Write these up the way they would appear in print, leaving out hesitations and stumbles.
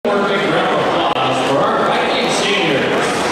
Big round of applause for our Viking seniors.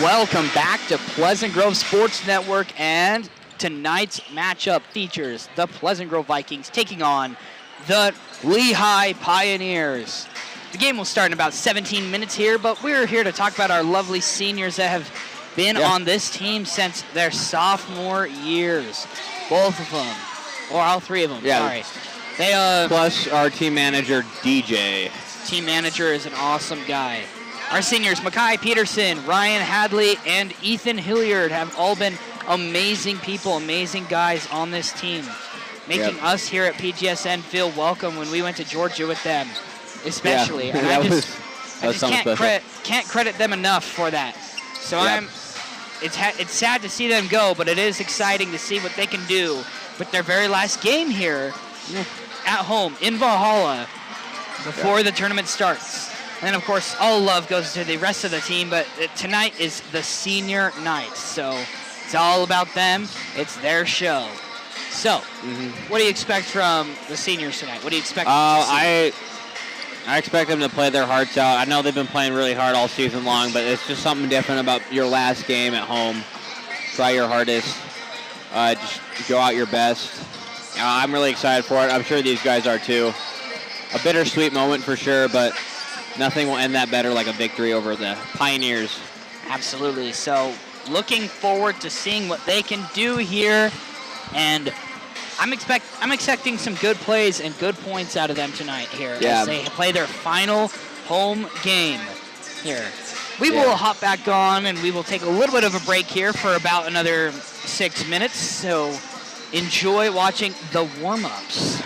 welcome back to Pleasant Grove Sports Network, and tonight's matchup features the Pleasant Grove Vikings taking on the Lehi Pioneers. The game will start in about 17 minutes here, but we're here to talk about our lovely seniors that have been on this team since their sophomore years. Both of them, or all three of them, sorry. They, plus our team manager, DJ. Team manager is an awesome guy. Our seniors, Makai Peterson, Ryan Hadley, and Ethan Hilliard have all been amazing people, amazing guys on this team, making us here at PGSN feel welcome when we went to Georgia with them, especially. Yeah, and I just can't credit them enough for that. So it's sad to see them go, but it is exciting to see what they can do with their very last game here at home in Valhalla before the tournament starts. And then, of course, all love goes to the rest of the team, but tonight is the senior night, so it's all about them. It's their show. So, what do you expect from the seniors tonight? What do you expect? I expect them to play their hearts out. I know they've been playing really hard all season long, but it's just something different about your last game at home. Try your hardest. Just go out your best. I'm really excited for it. I'm sure these guys are too. A bittersweet moment for sure, but nothing will end that better like a victory over the Pioneers. Absolutely. So looking forward to seeing what they can do here, and I'm expecting some good plays and good points out of them tonight here as they play their final home game here. We will hop back on, and we will take a little bit of a break here for about another 6 minutes, so enjoy watching the warm-ups.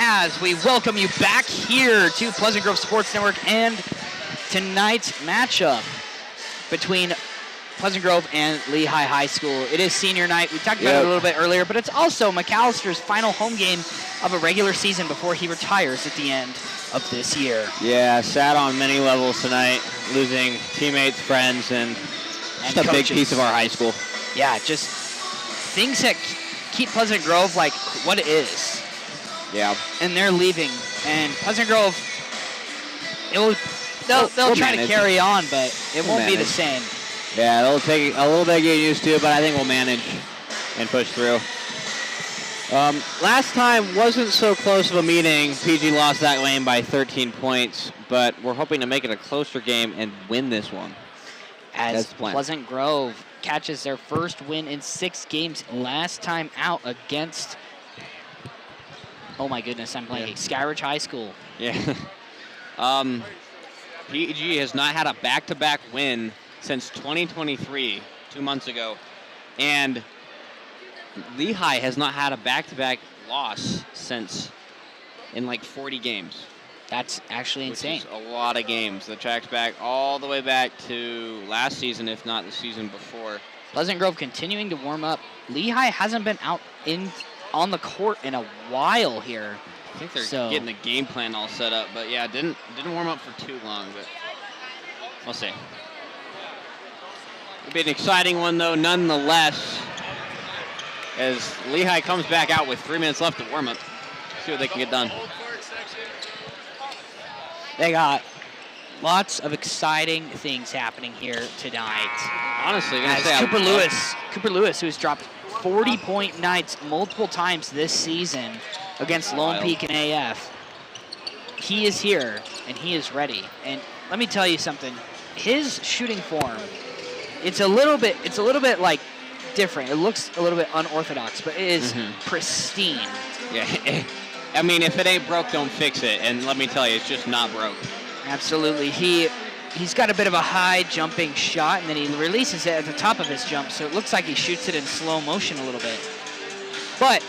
as we welcome you back here to Pleasant Grove Sports Network and tonight's matchup between Pleasant Grove and Lehi High School. It is senior night. We talked about it a little bit earlier, but it's also McAllister's final home game of a regular season before he retires at the end of this year. Yeah, sad on many levels tonight, losing teammates, friends, and just a big piece of our high school. Yeah, just things that keep Pleasant Grove like what it is. Yeah. And they're leaving. And Pleasant Grove, they'll try to carry on, but it won't be the same. Yeah, it'll take a little bit of getting used to, but I think we'll manage and push through. Last time wasn't so close of a meeting. PG lost that game by 13 points, but we're hoping to make it a closer game and win this one. As Pleasant Grove catches their first win in 6 games last time out against, oh my goodness, I'm playing Skyridge High School. Yeah. PG has not had a back-to-back win since 2023, 2 months ago, and Lehi has not had a back-to-back loss since in like 40 games. That's actually insane. Which is a lot of games. That tracks back all the way back to last season, if not the season before. Pleasant Grove continuing to warm up. Lehi hasn't been out on the court in a while here. I think they're getting the game plan all set up, but yeah, didn't warm up for too long, but we'll see. It'll be an exciting one though, nonetheless, as Lehi comes back out with 3 minutes left to warm up. See what they can get done. They got lots of exciting things happening here tonight. Honestly, Cooper Lewis, who's dropped 40-point nights multiple times this season against Lone Peak and AF. He is here and he is ready. And let me tell you something. His shooting form, it's a little bit like different. It looks a little bit unorthodox, but it is pristine. Yeah. I mean, if it ain't broke, don't fix it. And let me tell you, it's just not broke. Absolutely. He's got a bit of a high jumping shot, and then he releases it at the top of his jump, so it looks like he shoots it in slow motion a little bit. But,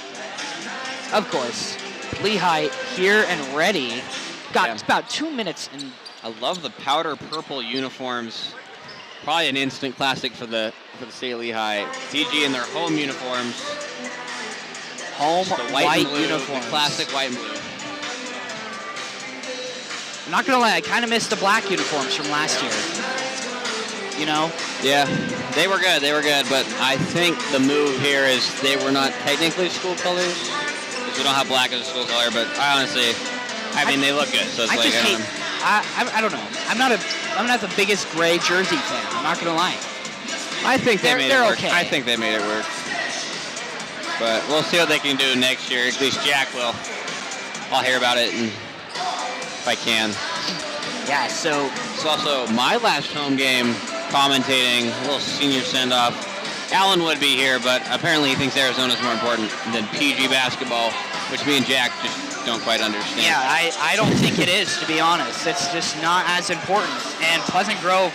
of course, Lehi here and ready. It's about 2 minutes. And I love the powder purple uniforms. Probably an instant classic for the state of Lehi. DG in their home uniforms. Home white uniforms. The classic white and blue. I'm not going to lie, I kind of missed the black uniforms from last year. You know? Yeah, they were good, but I think the move here is they were not technically school colors, because we don't have black as a school color, but I mean, they look good, so it's I don't know. I'm not the biggest gray jersey fan, I'm not going to lie. I think they made it work. Okay. I think they made it work. But we'll see what they can do next year. At least Jack will. I'll hear about it if I can. Yeah, so it's also my last home game commentating, a little senior send-off. Alan would be here, but apparently he thinks Arizona's more important than PG basketball, which me and Jack just don't quite understand. Yeah, I don't think it is, to be honest. It's just not as important. And Pleasant Grove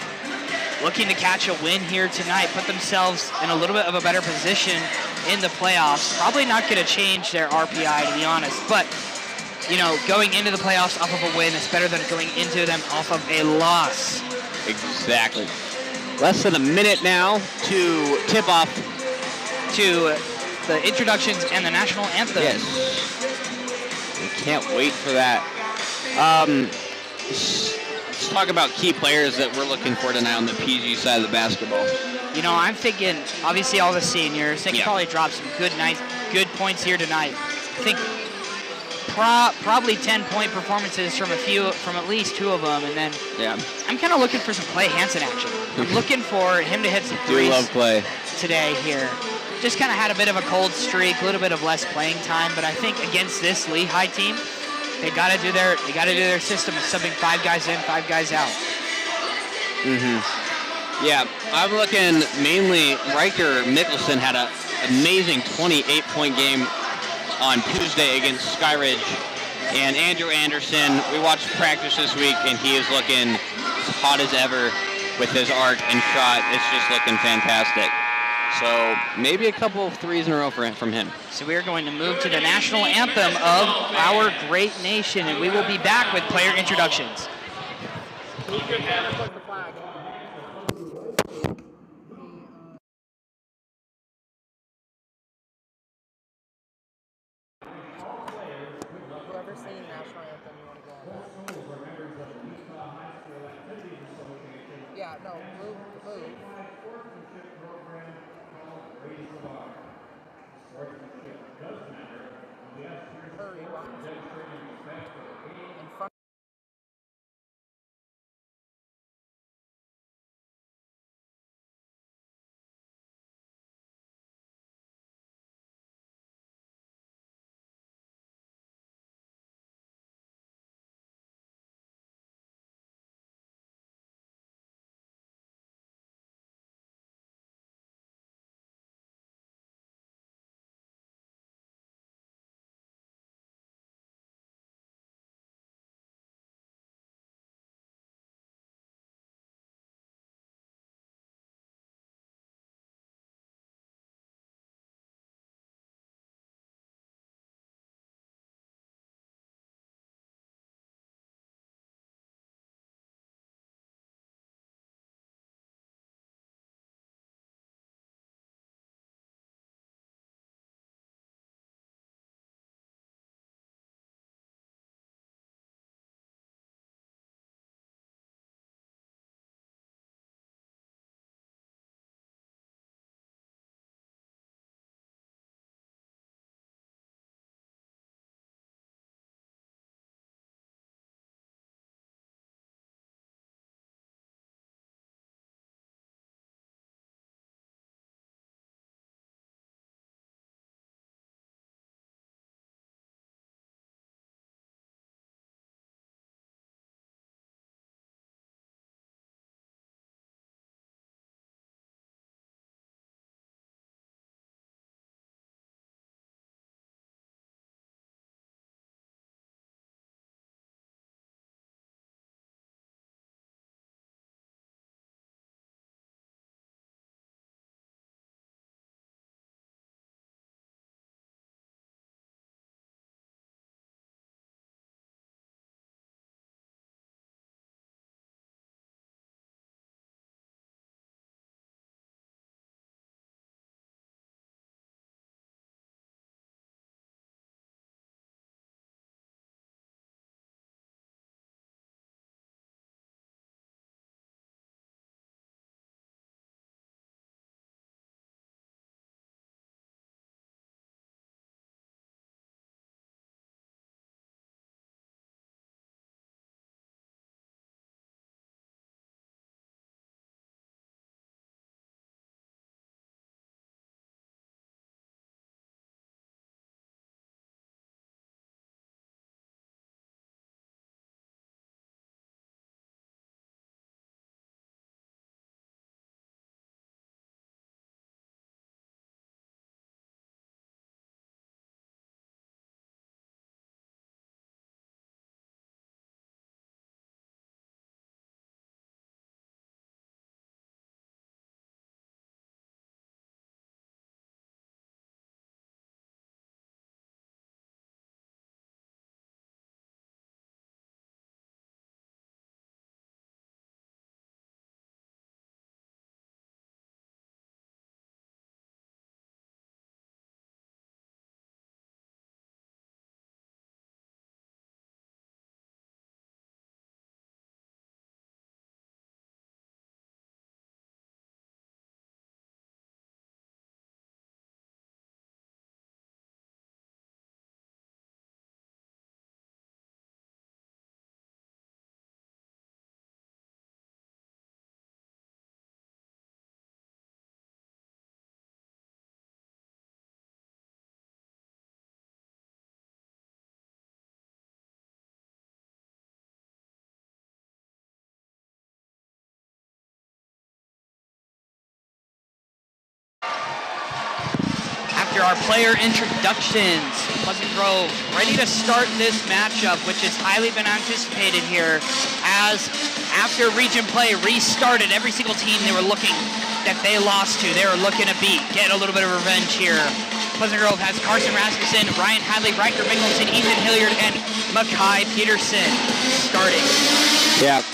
looking to catch a win here tonight, put themselves in a little bit of a better position in the playoffs. Probably not going to change their RPI, to be honest. But, you know, going into the playoffs off of a win is better than going into them off of a loss. Exactly. Less than a minute now to tip off to the introductions and the national anthem. Yes. We can't wait for that. Let's talk about key players that we're looking for tonight on the PG side of the basketball. You know, I'm thinking, obviously, all the seniors. They can probably drop some good points here tonight. I think probably 10-point performances from at least 2 of them, and then I'm kind of looking for some Clay Hansen action. I'm looking for him to hit some threes. Do love Clay Today here. Just kind of had a bit of a cold streak, a little bit of less playing time, but I think against this Lehi team, they got to do their system of subbing 5 guys in, 5 guys out. Yeah, I'm looking mainly. Riker Mickelson had an amazing 28-point game on Tuesday against Skyridge, and Andrew Anderson. We watched practice this week, and he is looking as hot as ever with his arc and shot. It's just looking fantastic. So maybe a couple of threes in a row from him. So we are going to move to the national anthem of our great nation, and we will be back with player introductions. Whoever's singing national anthem, you want to go on. Yeah, no, move. Hurry, behind you. In front. After our player introductions, Pleasant Grove ready to start this matchup, which has highly been anticipated here, as after region play restarted, every single team, they that they lost to. They were looking to get a little bit of revenge here. Pleasant Grove has Carson Rasmussen, Ryan Hadley, Riker Mickelson, Ethan Hilliard, and Makai Peterson starting. Yeah.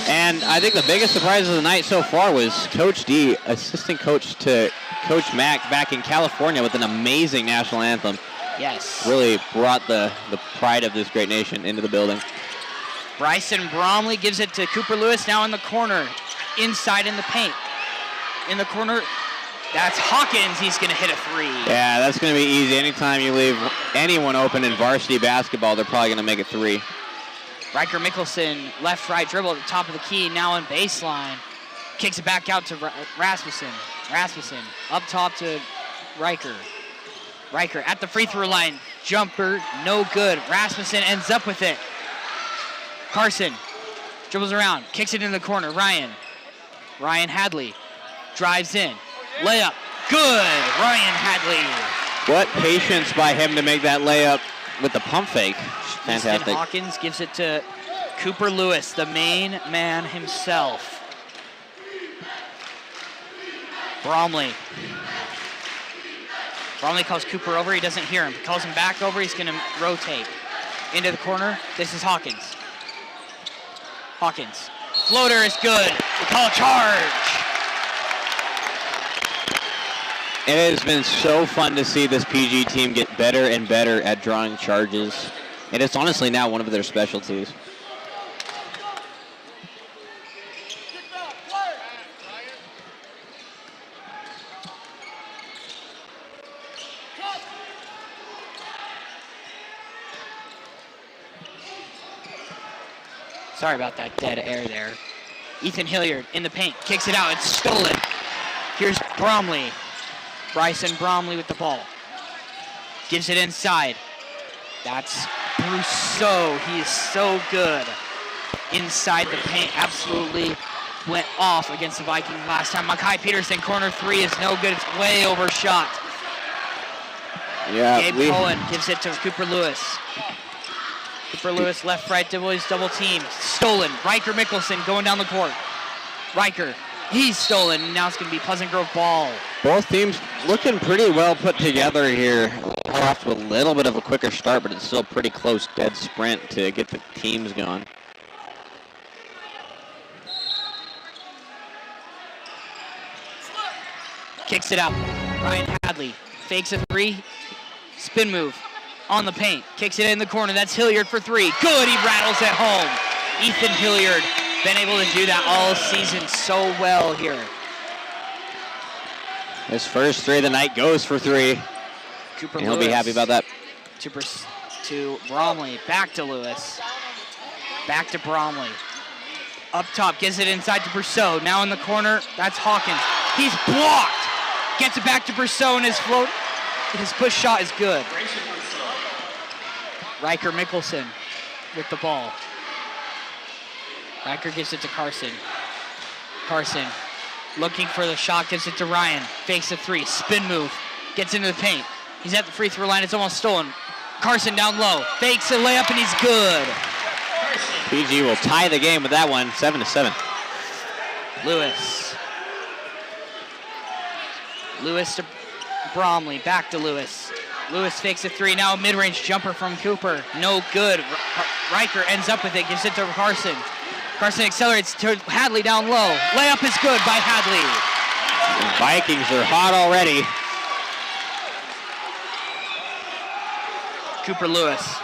And I think the biggest surprise of the night so far was Coach D, assistant coach to Coach Mack back in California with an amazing national anthem. Yes. Really brought the pride of this great nation into the building. Bryson Bromley gives it to Cooper Lewis now in the corner, inside in the paint. In the corner, that's Hawkins. He's going to hit a three. Yeah, that's going to be easy. Anytime you leave anyone open in varsity basketball, they're probably going to make a three. Riker Mickelson, left-right dribble at the top of the key, now in baseline. Kicks it back out to Rasmussen. Rasmussen up top to Riker. Riker at the free throw line. Jumper, no good. Rasmussen ends up with it. Carson dribbles around, kicks it in the corner. Ryan Hadley drives in. Layup, good. Ryan Hadley. What patience by him to make that layup with the pump fake. Fantastic. Easton Hawkins gives it to Cooper Lewis, the main man himself. Bromley calls Cooper over. He doesn't hear him. Calls him back over. He's going to rotate. Into the corner. This is Hawkins. Hawkins. Floater is good. We call a charge. It has been so fun to see this PG team get better and better at drawing charges. And it's honestly now one of their specialties. Sorry about that dead air there. Ethan Hilliard in the paint, kicks it out, it's stolen. Here's Bromley. Bryson Bromley with the ball. Gives it inside. That's Brousseau. He is so good inside the paint. Absolutely went off against the Vikings last time. Makai Peterson, corner three is no good. It's way overshot. Yeah, Gabe Cohen gives it to Cooper Lewis. Cooper Lewis, left, right, double team. Stolen. Riker Mickelson going down the court. Riker, he's stolen. Now it's going to be Pleasant Grove ball. Both teams looking pretty well put together here. Off to a little bit of a quicker start, but it's still a pretty close dead sprint to get the teams going. Kicks it out. Ryan Hadley fakes a three. Spin move. On the paint, kicks it in the corner. That's Hilliard for three. Good, he rattles it home. Ethan Hilliard, been able to do that all season so well here. His first three of the night goes for three. Cooper and he'll Lewis be happy about that. To Bromley, back to Lewis. Back to Bromley. Up top, gives it inside to Brousseau. Now in the corner, that's Hawkins. He's blocked. Gets it back to Brousseau, and his push shot is good. Riker Mickelson with the ball. Riker gives it to Carson. Carson looking for the shot, gives it to Ryan. Fakes a three, spin move, gets into the paint. He's at the free throw line, it's almost stolen. Carson down low, fakes a layup, and he's good. PG will tie the game with that one, 7-7. Lewis. Lewis to Bromley, back to Lewis. Lewis fakes a three, now a mid-range jumper from Cooper. No good. Riker ends up with it, gives it to Carson. Carson accelerates to Hadley down low. Layup is good by Hadley. The Vikings are hot already. Cooper Lewis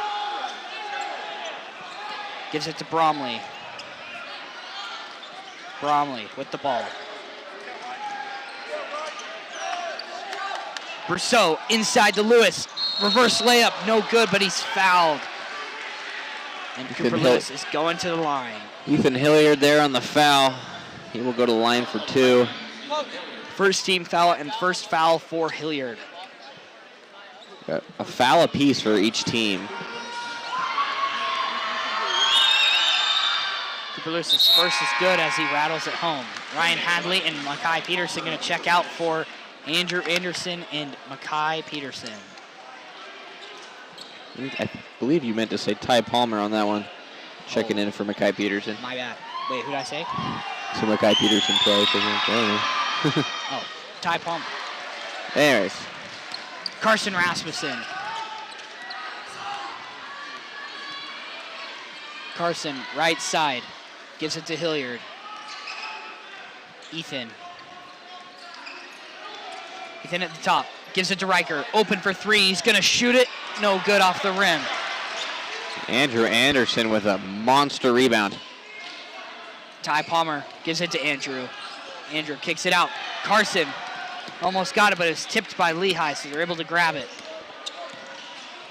gives it to Bromley. Bromley with the ball. Brousseau inside to Lewis. Reverse layup, no good, but he's fouled. And Cooper Lewis is going to the line. Ethan Hilliard there on the foul. He will go to the line for two. First team foul and first foul for Hilliard. Got a foul apiece for each team. Cooper Lewis's first is good as he rattles it home. Ryan Hadley and Makai Peterson going to check out for Andrew Anderson and Makai Peterson. I believe you meant to say Ty Palmer on that one. Checking in for Makai Peterson. My bad. Wait, who did I say? to Mackay Peterson twice, I think. Oh, Ty Palmer. Anyways. Carson Rasmussen. Carson, right side. Gives it to Hilliard. Ethan. Ethan at the top. Gives it to Riker. Open for three. He's going to shoot it. No good off the rim. Andrew Anderson with a monster rebound. Ty Palmer gives it to Andrew. Andrew kicks it out. Carson almost got it, but it's tipped by Lehi, so they're able to grab it.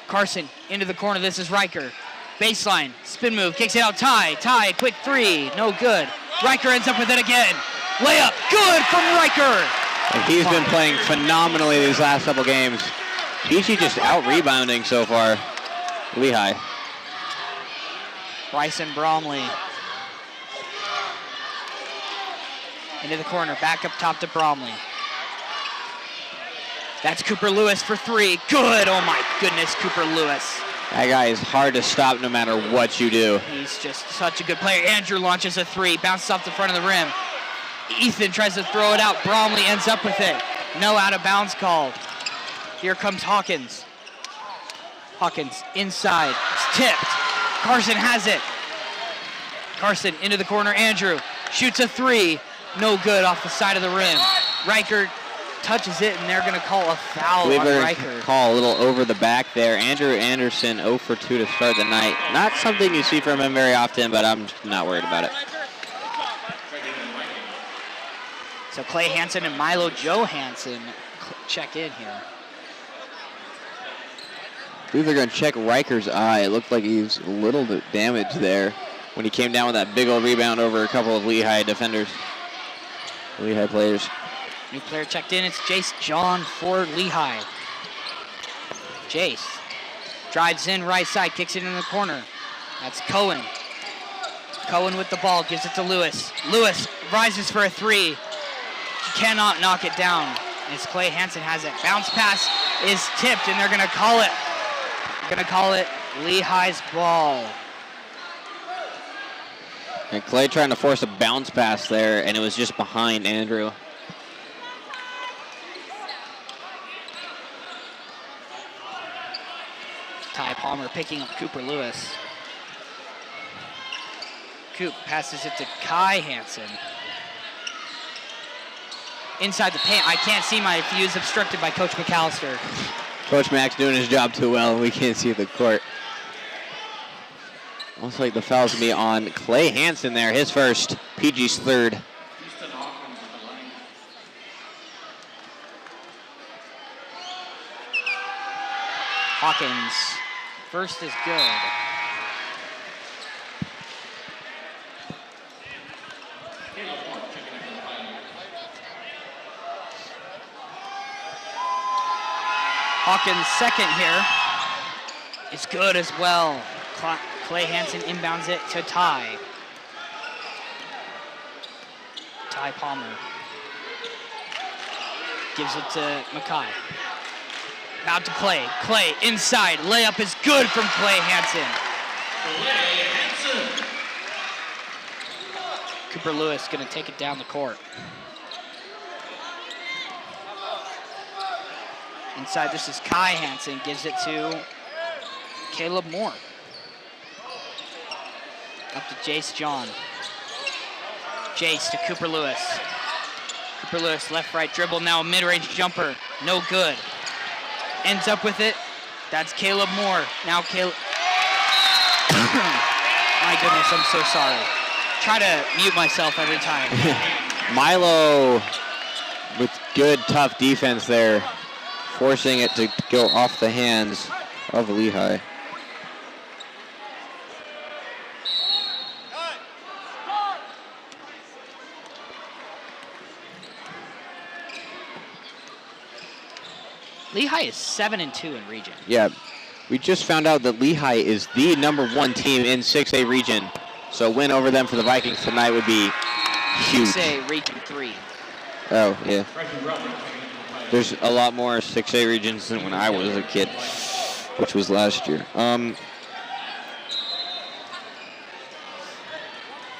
Carson into the corner. This is Riker. Baseline, spin move, kicks it out. Ty, quick three, no good. Riker ends up with it again. Layup, good from Riker. And he's been playing phenomenally these last couple games. PG just out-rebounding so far. Lehi. Bryson Bromley. Into the corner, back up top to Bromley. That's Cooper Lewis for three. Good, oh my goodness, Cooper Lewis. That guy is hard to stop no matter what you do. He's just such a good player. Andrew launches a three, bounces off the front of the rim. Ethan tries to throw it out. Bromley ends up with it. No out of bounds called. Here comes Hawkins. Hawkins inside. It's tipped. Carson has it. Carson into the corner. Andrew shoots a three. No good off the side of the rim. Riker touches it, and they're going to call a foul on Riker. Call a little over the back there. Andrew Anderson 0 for 2 to start the night. Not something you see from him very often, but I'm not worried about it. So Clay Hansen and Milo Johansson check in here. I believe they're going to check Riker's eye. It looked like he's a little bit damaged there when he came down with that big old rebound over a couple of Lehigh defenders. Lehigh players. New player checked in. It's Jace John for Lehigh. Jace drives in right side, kicks it in the corner. That's Cohen. Cohen with the ball, gives it to Lewis. Lewis rises for a three. He cannot knock it down. As Clay Hansen has it. Bounce pass is tipped, and they're going to call it. They're going to call it Lehigh's ball. And Clay trying to force a bounce pass there, and it was just behind Andrew. Ty Palmer picking up Cooper Lewis. Coop passes it to Kai Hansen. Inside the paint. I can't see my views obstructed by Coach McAllister. Coach Max doing his job too well. We can't see the court. Looks like the foul's going to be on Clay Hansen there. His first, PG's third. Hawkins. First is good. Hawkins' second here is good as well. Clay Hansen inbounds it to Ty. Ty Palmer gives it to Mackay. Out to Clay. Clay inside. Layup is good from Clay Hansen. Cooper Lewis going to take it down the court. Inside, this is Kai Hansen. Gives it to Caleb Moore. Up to Jace John. Jace to Cooper Lewis. Cooper Lewis, left-right dribble. Now a mid-range jumper. No good. Ends up with it. That's Caleb Moore. Now Caleb. My goodness, I'm so sorry. Try to mute myself every time. Milo with good, tough defense there, forcing it to go off the hands of Lehi. Lehi is 7-2 in region. Yeah, we just found out that Lehi is the #1 team in 6A region. So a win over them for the Vikings tonight would be huge. 6A region 3. Oh, yeah. There's a lot more 6A regions than when I was a kid, which was last year.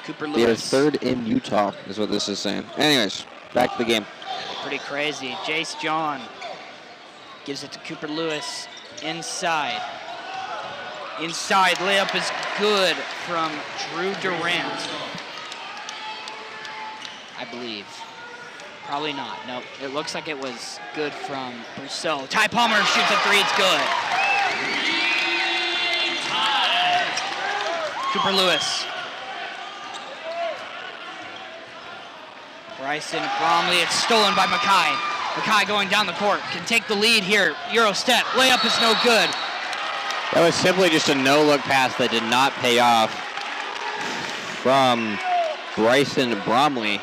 Cooper They are Lewis. 3rd in Utah, is what this is saying. Anyways, back to the game. Pretty crazy. Jace John gives it to Cooper Lewis inside. Inside layup is good from Drew Durant. I believe. Probably not. Nope. It looks like it was good from Brousseau. Ty Palmer shoots a 3. It's good. Cooper Lewis. Bryson Bromley. It's stolen by Mackay. Mackay going down the court. Can take the lead here. Euro step. Layup is no good. That was simply just a no-look pass that did not pay off from Bryson Bromley.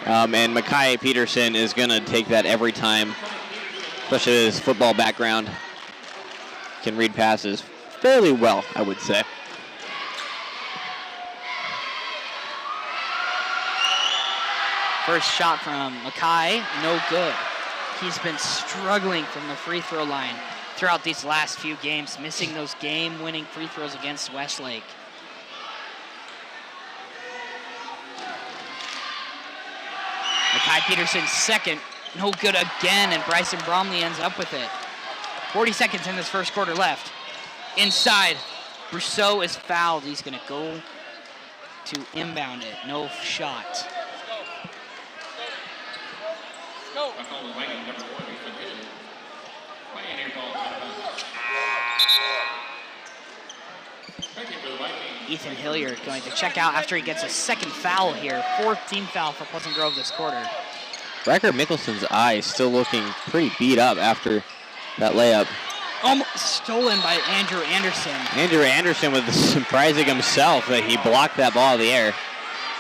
And Mackay Peterson is going to take that every time, especially his football background. Can read passes fairly well, I would say. First shot from Mackay, no good. He's been struggling from the free throw line throughout these last few games, missing those game-winning free throws against Westlake. Mackay Peterson's second, no good again, and Bryson Bromley ends up with it. 40 seconds in this first quarter left. Inside, Brousseau is fouled. He's gonna go to inbound it, no shot. Ethan Hilliard going to check out after he gets a second foul here. 4th team foul for Pleasant Grove this quarter. Riker Mickelson's eye is still looking pretty beat up after that layup. Almost stolen by Andrew Anderson. Andrew Anderson was surprising himself that he blocked that ball in the air.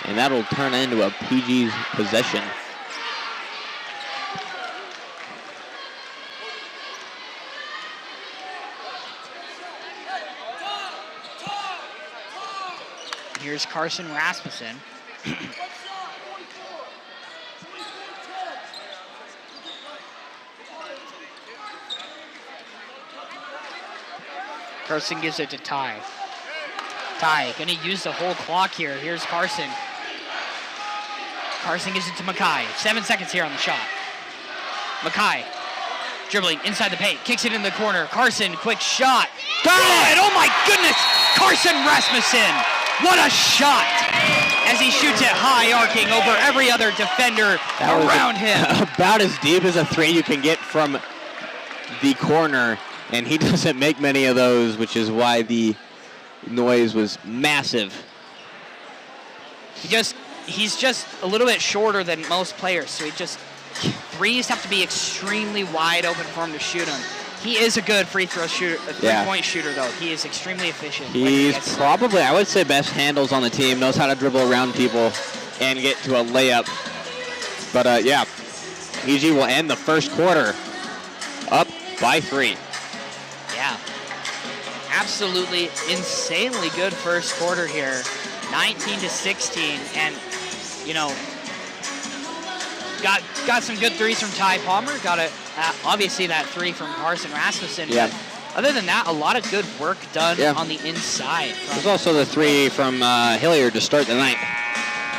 And that'll turn into a PG's possession. Here's Carson Rasmussen. Carson gives it to Ty. Ty gonna use the whole clock here. Here's Carson. Carson gives it to Mackay. 7 seconds here on the shot. Mackay dribbling inside the paint, kicks it in the corner. Carson, quick shot. Good! Oh my goodness! Carson Rasmussen! What a shot! As he shoots it high, arcing over every other defender around him. About as deep as a 3 you can get from the corner, and he doesn't make many of those, which is why the noise was massive. He's just a little bit shorter than most players, so threes have to be extremely wide open for him to shoot them. He is a good free throw shooter, three-point shooter, though. He is extremely efficient. He's probably, I would say, best handles on the team, knows how to dribble around people and get to a layup. But, yeah, EG will end the first quarter up by 3. Yeah. Absolutely insanely good first quarter here. 19-16, and, you know, got some good threes from Ty Palmer. Got obviously that 3 from Carson Rasmussen. Yeah. But other than that, a lot of good work done on the inside. There's also the 3 from Hilliard to start the night.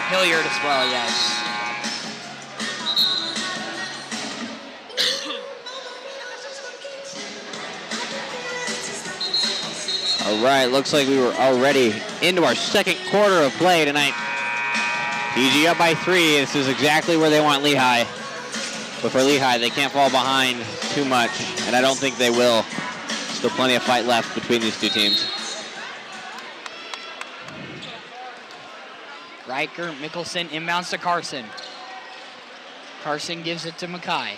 Hilliard as well, yes. All right, looks like we were already into our second quarter of play tonight. PG up by 3. This is exactly where they want Lehi. But for Lehi, they can't fall behind too much, and I don't think they will. Still plenty of fight left between these two teams. Riker Mickelson inbounds to Carson. Carson gives it to Mackay.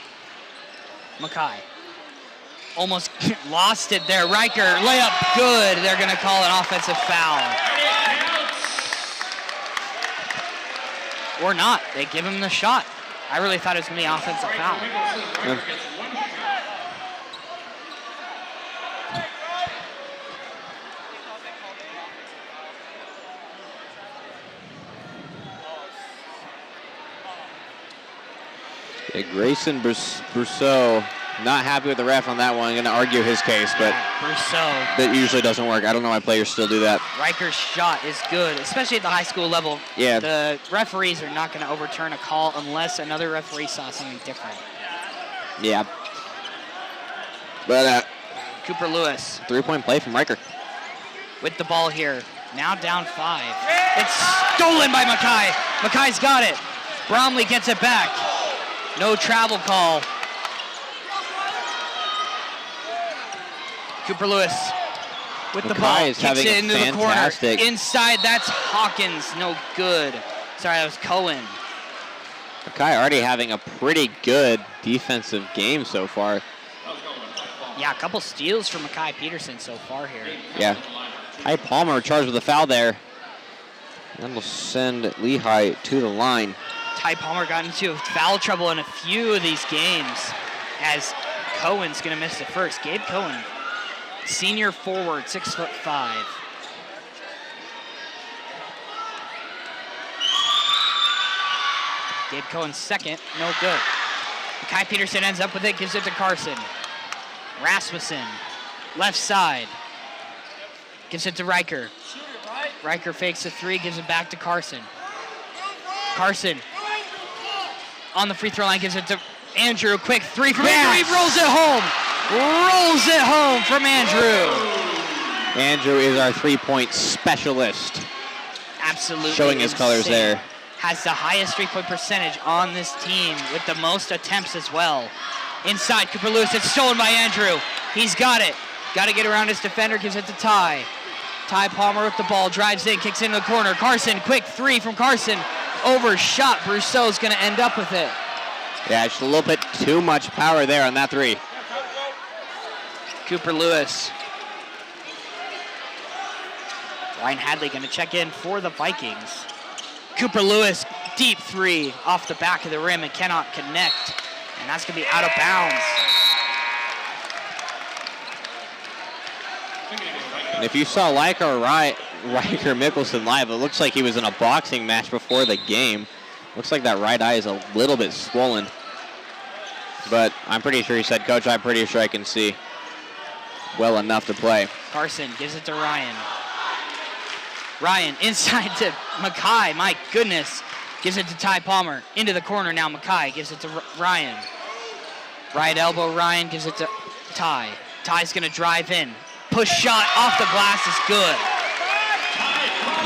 Mackay almost lost it there. Riker, layup good. They're going to call an offensive foul. Or not. They give him the shot. I really thought it was going to be an offensive foul. Yeah. Grayson Brousseau Not happy with the ref on that one. Going to argue his case, but Brousseau. that usually doesn't work. I don't know why players still do that. Riker's shot is good, especially at the high school level. Yeah. The referees are not going to overturn a call unless another referee saw something different. Yeah. But Cooper Lewis. 3-point play from Riker. With the ball here. Now down 5. It's stolen by Mackay. Mackay's got it. Bromley gets it back. No travel call. Cooper Lewis with the ball. Mackay is Kicks having it a into fantastic- the corner. Inside, that's Hawkins. No good. Sorry, that was Cohen. Mackay already having a pretty good defensive game so far. Yeah, a couple steals from Mackay Peterson so far here. Yeah. Ty Palmer charged with a foul there. And will send Lehi to the line. Ty Palmer got into foul trouble in a few of these games as Cohen's going to miss the first. Gabe Cohen, senior forward, 6'5". Gabe Cohen's second, no good. Kai Peterson ends up with it, gives it to Carson. Rasmussen, left side. Gives it to Riker. Riker fakes the 3, gives it back to Carson. Carson on the free throw line, gives it to Andrew. Quick 3 from Andrew. He rolls it home. Rolls it home from Andrew. Andrew is our 3-point specialist. Absolutely showing his colors insane. there. Has the highest 3-point percentage on this team with the most attempts as well. Inside, Cooper Lewis, it's stolen by Andrew. He's got it. Got to get around his defender, gives it to Ty. Ty Palmer with the ball, drives in, kicks into the corner. Carson, quick 3 from Carson. Overshot. Brousseau's going to end up with it. Yeah, just a little bit too much power there on that 3. Cooper Lewis. Ryan Hadley going to check in for the Vikings. Cooper Lewis, deep 3 off the back of the rim and cannot connect. And that's going to be out of bounds. And if you saw Riker Mickelson live, it looks like he was in a boxing match before the game. Looks like that right eye is a little bit swollen. But I'm pretty sure he said, "Coach, I'm pretty sure I can see well enough to play." Carson gives it to Ryan. Ryan inside to Mackay. My goodness. Gives it to Ty Palmer. Into the corner now. Mackay gives it to Ryan. Right elbow. Ryan gives it to Ty. Ty's going to drive in. Push shot off the glass is good.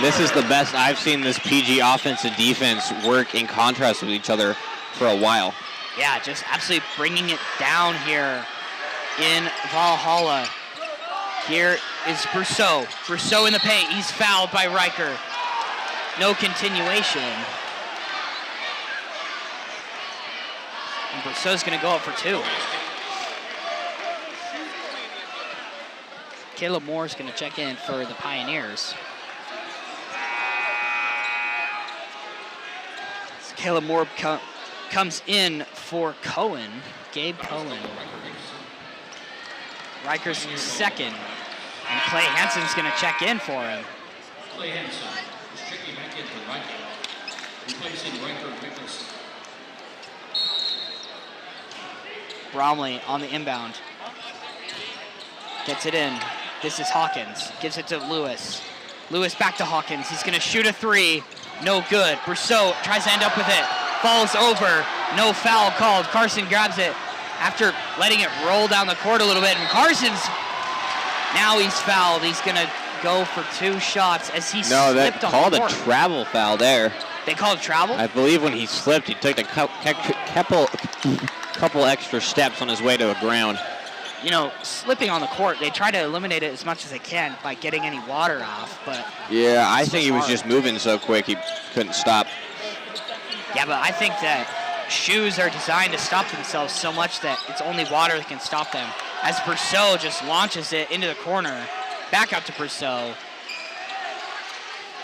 This is the best I've seen this PG offense and defense work in contrast with each other for a while. Yeah, just absolutely bringing it down here in Valhalla. Here is Brousseau. Brousseau in the paint. He's fouled by Riker. No continuation. And Brousseau's going to go up for 2. Caleb Moore's going to check in for the Pioneers. So Caleb Moore comes in for Cohen, Gabe Cohen. Riker's second, and Clay Hansen's going to check in for him. Clay Hansen is checking back in for Riker, replacing Riker Mickelson. Bromley on the inbound. Gets it in. This is Hawkins. Gives it to Lewis. Lewis back to Hawkins. He's going to shoot a 3. No good. Brousseau tries to end up with it. Falls over. No foul called. Carson grabs it after letting it roll down the court a little bit. And Carson's, now he's fouled. He's going to go for 2 shots as he No, that slipped on called the a court. travel foul there. They called travel? I believe when he slipped, he took a couple extra steps on his way to the ground. You know, slipping on the court, they try to eliminate it as much as they can by getting any water off, but... Yeah, I think he was hard. just moving so quick he couldn't stop. Yeah, but I think that shoes are designed to stop themselves so much that it's only water that can stop them. As Brousseau just launches it into the corner, back out to Brousseau.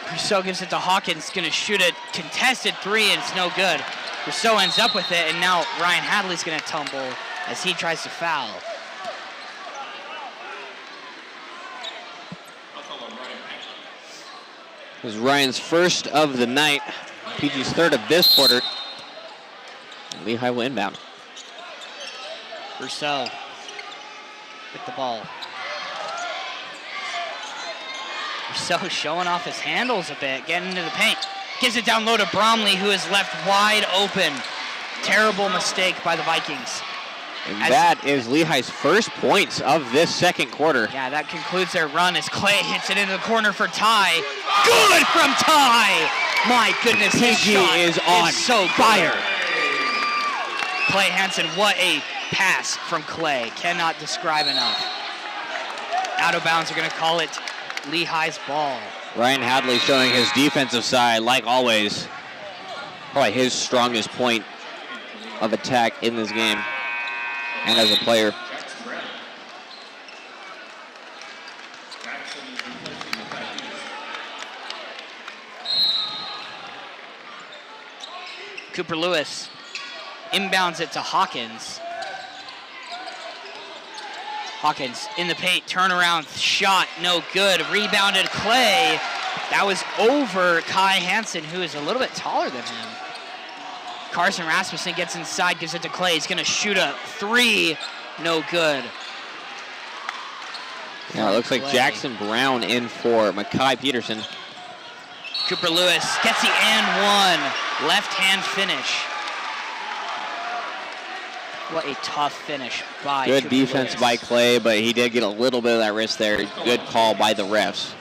Brousseau gives it to Hawkins, going to shoot a contested 3, and it's no good. Brousseau ends up with it, and now Ryan Hadley's going to tumble as he tries to foul. It was Ryan's first of the night. PG's third of this quarter. Lehi will inbound. Rousseau with the ball. Rousseau showing off his handles a bit, getting into the paint. Gives it down low to Bromley, who is left wide open. Terrible mistake by the Vikings. And that is Lehi's first points of this second quarter. Yeah, that concludes their run as Clay hits it into the corner for Ty. Good from Ty! My goodness, his shot is on so fire. Good. Clay Hansen, what a pass from Clay. Cannot describe enough. Out of bounds, they're going to call it Lehi's ball. Ryan Hadley showing his defensive side, like always. Probably his strongest point of attack in this game and as a player. Cooper Lewis inbounds it to Hawkins. Hawkins in the paint, turnaround shot, no good. Rebounded Clay. That was over Kai Hansen, who is a little bit taller than him. Carson Rasmussen gets inside, gives it to Clay. He's going to shoot a three, no good. Yeah, it looks like Jackson Brown in for Makai Peterson. Cooper Lewis gets the and one. Left-hand finish. What a tough finish by Good Cooper defense Lewis. by Clay, but he did get a little bit of that wrist there. Good call by the refs.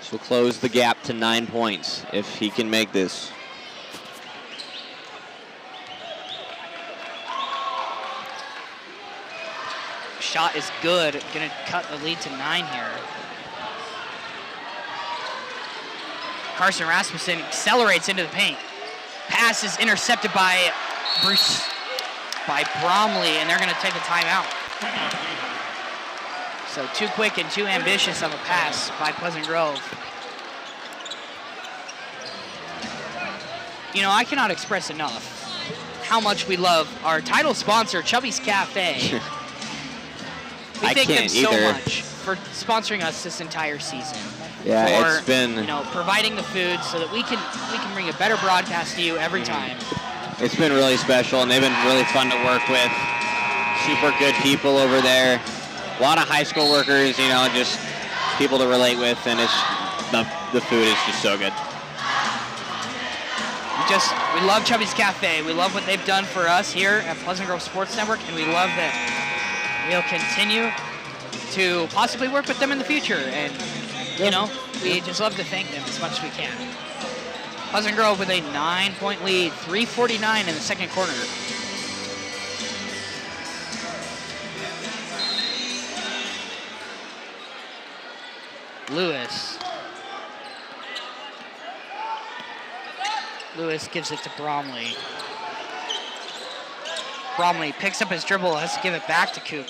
So close the gap to 9 points if he can make this. Shot is good. Going to cut the lead to 9 here. Carson Rasmussen accelerates into the paint. Pass is intercepted by Bromley, and they're going to take a timeout. So too quick and too ambitious of a pass by Pleasant Grove. You know, I cannot express enough how much we love our title sponsor, Chubby's Cafe. We I thank them can't so either. much for sponsoring us this entire season. Yeah, for, it's been... you know, providing the food so that we can bring a better broadcast to you every time. It's been really special, and they've been really fun to work with. Super good people over there. A lot of high school workers, you know, just people to relate with, and it's the food is just so good. We love Chubby's Cafe. We love what they've done for us here at Pleasant Grove Sports Network, and we love that we'll continue to possibly work with them in the future. And, you know, we just love to thank them as much as we can. Pleasant Grove with a 9-point lead, 3:49 in the second quarter. Lewis gives it to Bromley. Bromley picks up his dribble, has to give it back to Coop.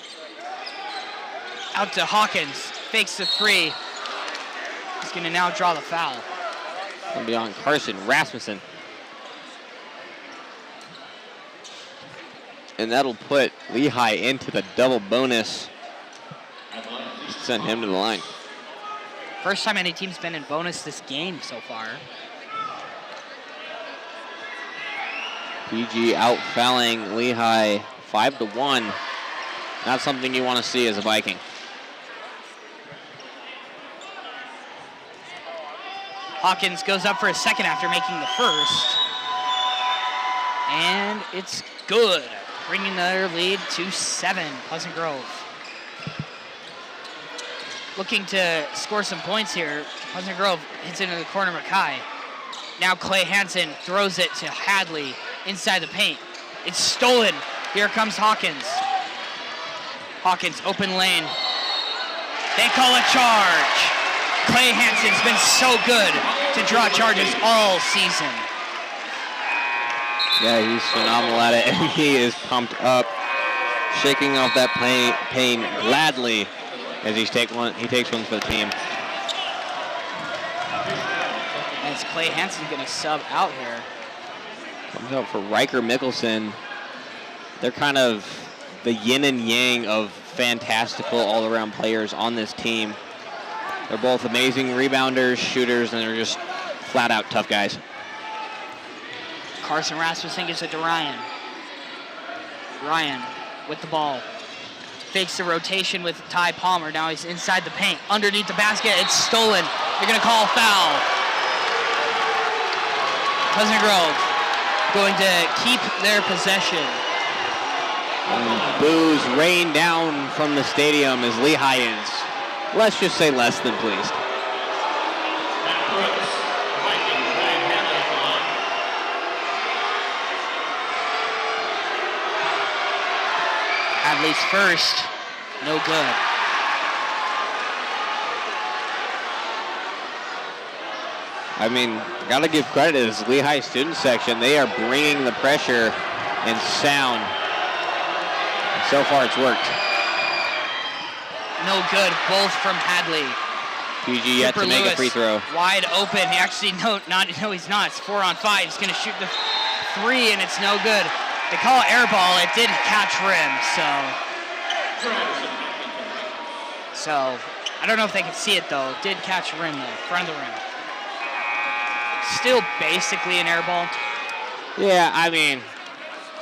Out to Hawkins, fakes the three. He's going to now draw the foul. Going to be on Carson Rasmussen. And that'll put Lehi into the double bonus. Send him to the line. First time any team's been in bonus this game so far. PG out fouling Lehi 5-1. Not something you want to see as a Viking. Hawkins goes up for a second after making the first. And it's good, bringing their lead to 7, Pleasant Grove. Looking to score some points here. Pleasant Grove hits into the corner, Mackay. Now Clay Hansen throws it to Hadley inside the paint. It's stolen. Here comes Hawkins. Hawkins, open lane. They call a charge. Clay Hansen's been so good to draw charges all season. Yeah, he's phenomenal at it, and he is pumped up, shaking off that pain gladly as he takes one for the team. As Clay Hansen's going to sub out here. Comes out for Riker Mickelson. They're kind of the yin and yang of fantastical all-around players on this team. They're both amazing rebounders, shooters, and they're just flat-out tough guys. Carson Rasmussen gives it to Ryan. Ryan with the ball. Fakes the rotation with Ty Palmer. Now he's inside the paint. Underneath the basket, it's stolen. They're going to call foul. Pleasant Grove going to keep their possession. Boos rain down from the stadium as Lehi is, let's just say, less than pleased. Hadley's first, no good. I mean, gotta give credit to this Lehigh student section. They are bringing the pressure and sound. And so far, it's worked. No good, both from Hadley. PG yet to make a free throw. Wide open. Actually, no, he's not. It's 4-on-5. He's gonna shoot the 3, and it's no good. They call it air ball. It did catch rim, so I don't know if they could see it though. It did catch rim though, front of the rim. Still basically an air ball. Yeah, I mean,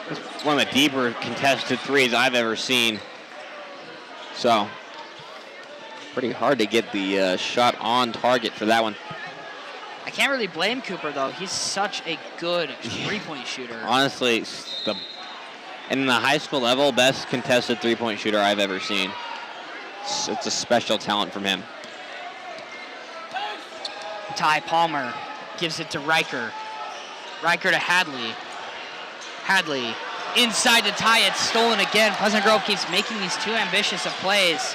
it's one of the deeper contested threes I've ever seen. So, pretty hard to get the shot on target for that one. I can't really blame Cooper though. He's such a good three-point shooter. Honestly, in the high school level, best contested three-point shooter I've ever seen. It's a special talent from him. Ty Palmer gives it to Riker. Riker to Hadley. Hadley inside to Ty. It's stolen again. Pleasant Grove keeps making these too ambitious of plays.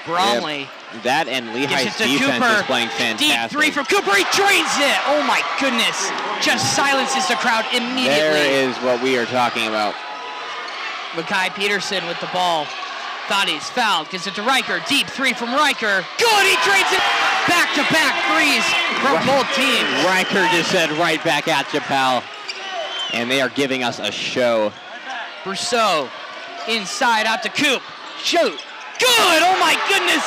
Bromley. Yep. That and Lehi's defense Cooper. is playing fantastic. Deep 3 from Cooper. He drains it. Oh my goodness. Just silences the crowd immediately. There is what we are talking about. Makai Peterson with the ball. Thought he's fouled. Gives it to Riker. Deep 3 from Riker. Good. He drains it. Back-to-back threes from both teams. Riker just said right back at you, pal. And they are giving us a show. Brousseau inside out to Coop. Shoot. Good. Oh my goodness.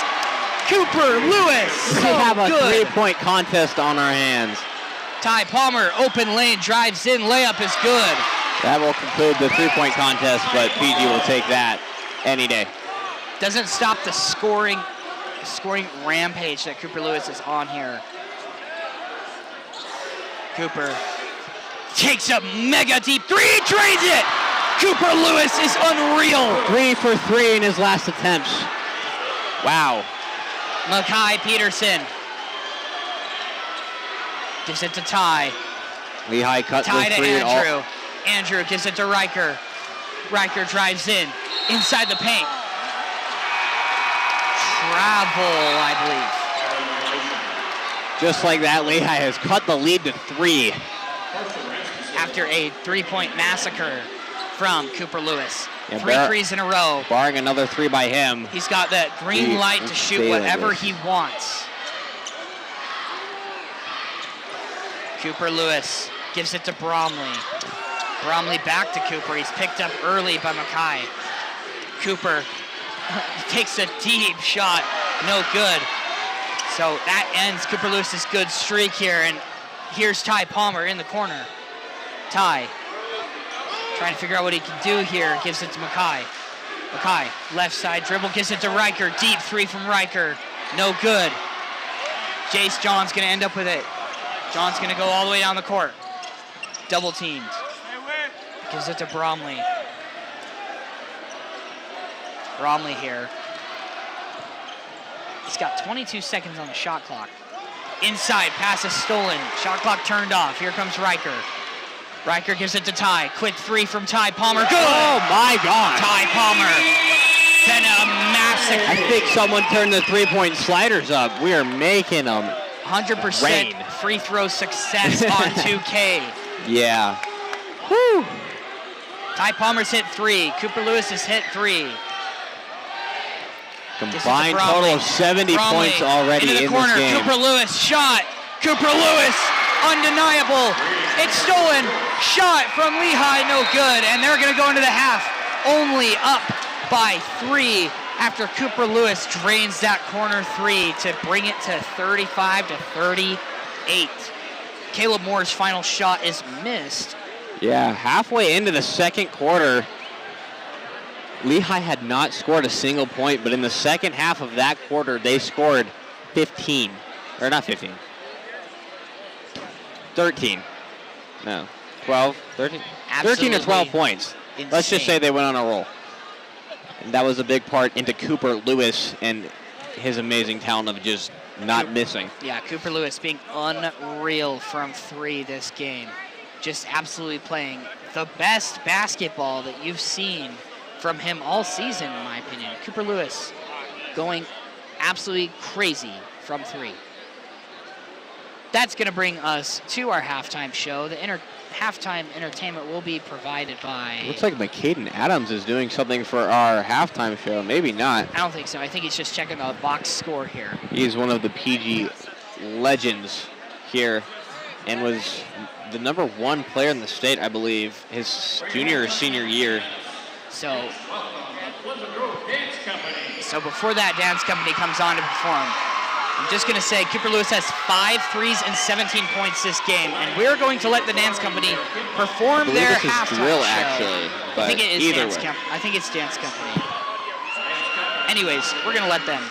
Cooper Lewis. We have a three-point contest on our hands. Ty Palmer, open lane, drives in, layup is good. That will conclude the three-point contest, but PG will take that any day. Doesn't stop the scoring rampage that Cooper Lewis is on here. Cooper takes a mega deep 3, drains it! Cooper Lewis is unreal. 3 for 3 in his last attempts. Wow. Makai Peterson gives it to Ty. Lehi cut the Ty to three. Andrew. Andrew gives it to Riker. Riker drives in. Inside the paint. Travel, I believe. Just like that, Lehi has cut the lead to 3. After a three-point massacre from Cooper Lewis. Yeah, 3 threes in a row. Barring another 3 by him. He's got that green light to shoot whatever he wants. Cooper Lewis gives it to Bromley. Bromley back to Cooper. He's picked up early by Makai. Cooper takes a deep shot. No good. So that ends Cooper Lewis's good streak here. And here's Ty Palmer in the corner. Ty trying to figure out what he can do here. Gives it to Makai. Makai, left side dribble, gives it to Riker. Deep 3 from Riker. No good. Jace John's going to end up with it. John's going to go all the way down the court. Double teamed. Gives it to Bromley. Bromley here. He's got 22 seconds on the shot clock. Inside, pass is stolen. Shot clock turned off. Here comes Riker. Riker gives it to Ty. Quick 3 from Ty Palmer. Good! Oh my God! Ty Palmer. Then a massive. I think someone turned the three-point sliders up. We are making them 100% rain. free throw success on 2K. Yeah. Woo! Ty Palmer's hit 3. Cooper Lewis has hit 3. Combined total of 70 points already into the in corner. this game. Cooper Lewis shot. Cooper Lewis, undeniable. It's stolen. Shot from Lehi, no good. And they're going to go into the half. Only up by 3 after Cooper Lewis drains that corner 3 to bring it to 35-38. Caleb Moore's final shot is missed. Yeah, halfway into the second quarter, Lehi had not scored a single point, but in the second half of that quarter, they scored 15. Or not 15. 13. No. 12, 13? 13 or 12 points. Insane. Let's just say they went on a roll. And that was a big part into Cooper Lewis and his amazing talent of just not missing. Yeah, Cooper Lewis being unreal from 3 this game. Just absolutely playing the best basketball that you've seen from him all season, in my opinion. Cooper Lewis going absolutely crazy from 3. That's going to bring us to our halftime show. The halftime entertainment will be provided by... Looks like McCaden Adams is doing something for our halftime show. Maybe not. I don't think so. I think he's just checking the box score here. He's one of the PG legends here and was the #1 player in the state, I believe, his junior or senior year. So before that dance company comes on to perform, I'm just going to say Cooper Lewis has 5 threes and 17 points this game, and we're going to let the dance company perform their halftime drill, show. actually, but I think it is either dance way. I think it's dance company. Anyways, we're going to let them.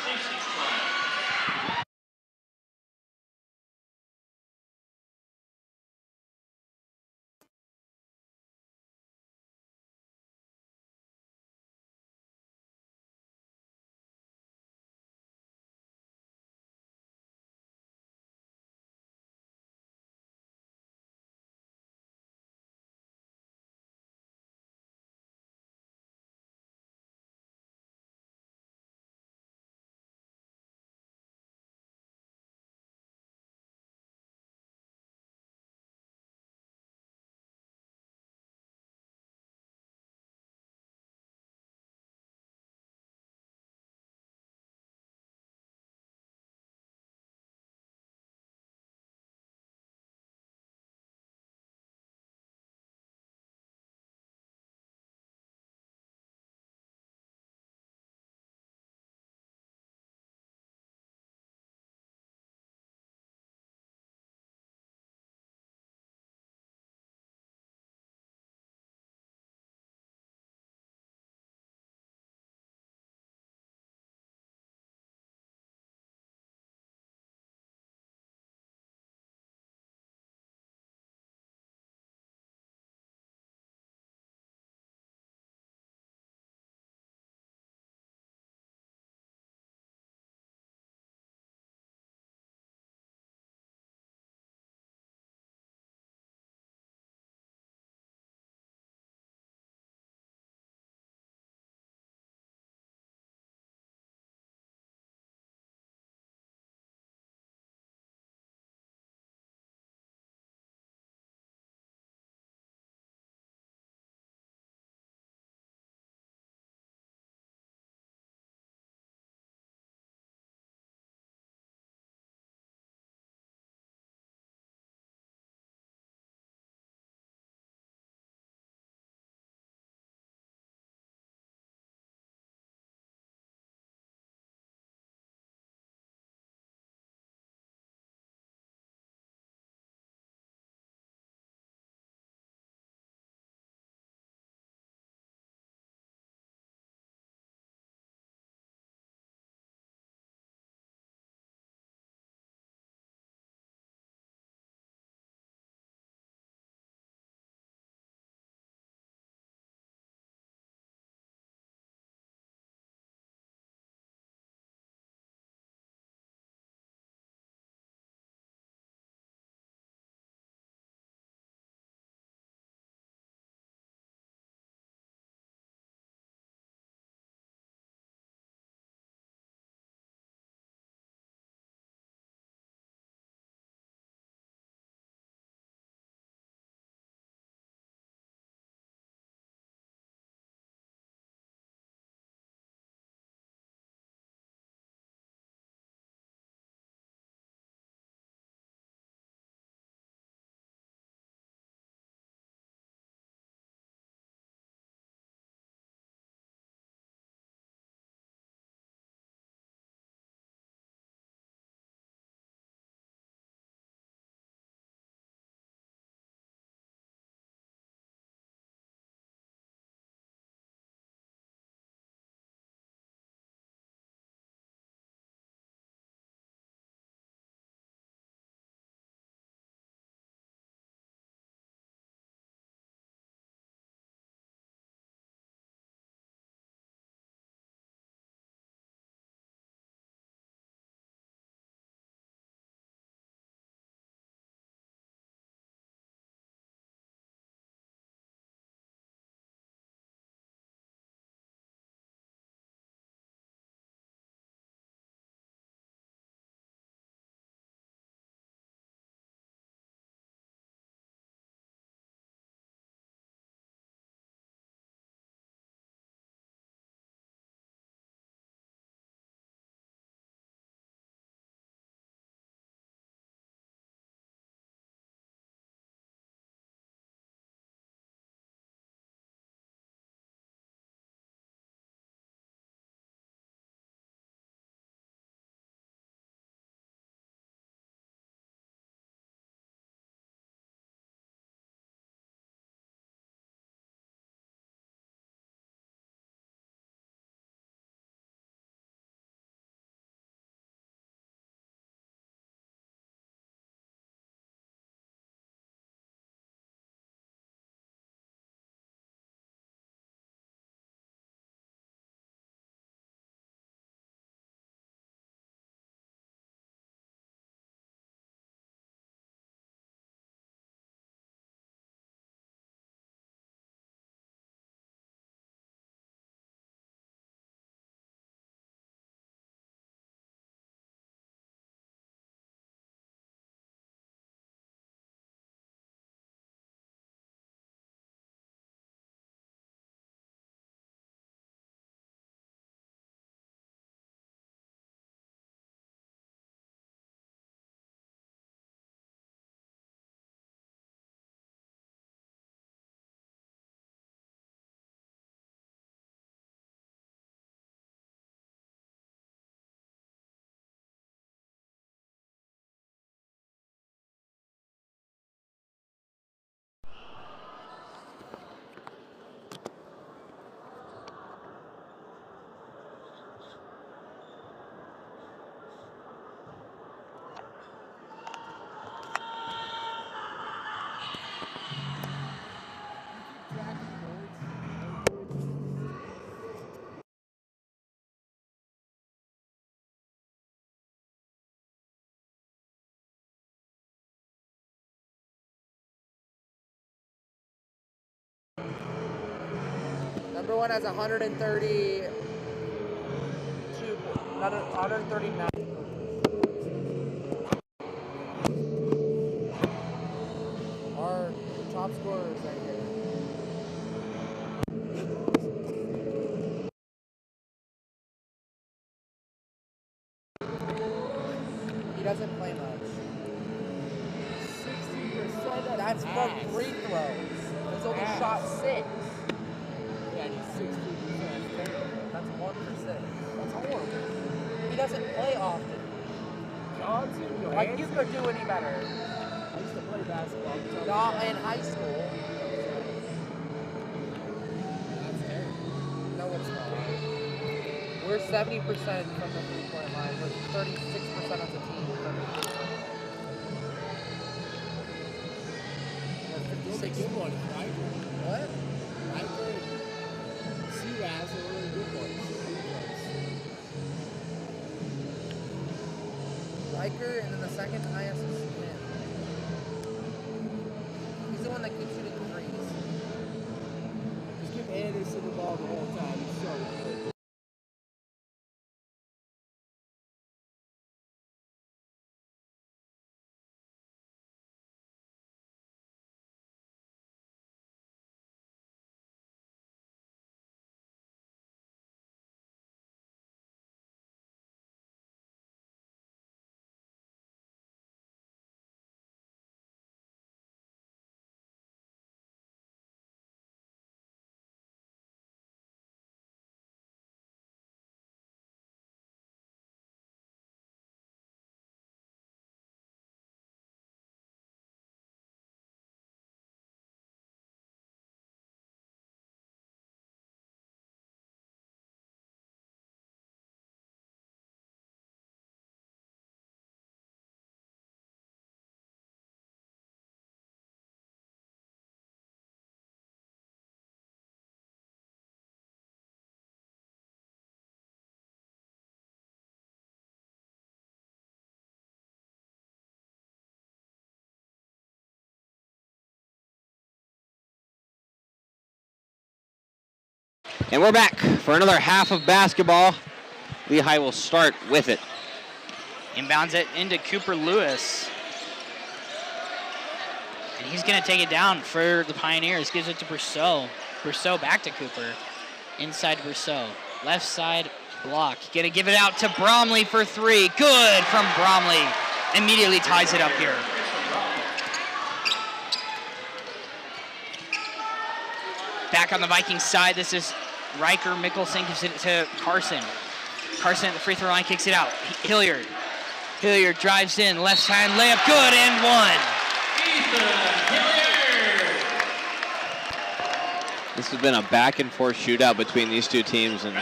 Number 1 has 139. Our top scorer is right here. He doesn't play much. 60%. That's from free throws. He's only shot 6. Yeah, he's 60%. That's 1%. That's horrible. He doesn't play often. Like, you could do any better. I used to play basketball. Not in high school. That's terrible. No, it's not. We're 70% from the three-point line. We're 36% of the team from the three-point line. We're 56. Good one, right? What? Right there. C-Raz are really good ones. Riker, and then the second highest is him. He's the one that keeps shooting threes. Just give Anderson the ball the whole time. He's so good. And we're back for another half of basketball. Lehi will start with it. Inbounds it into Cooper Lewis. And he's going to take it down for the Pioneers. Gives it to Brousseau. Brousseau back to Cooper. Inside Brousseau. Left side block. Going to give it out to Bromley for 3. Good from Bromley. Immediately ties it up here. Back on the Vikings side, this is Riker. Mickelson gives it to Carson. Carson at the free throw line kicks it out. Hilliard. Hilliard drives in, left hand layup, good, and 1. This has been a back and forth shootout between these two teams, and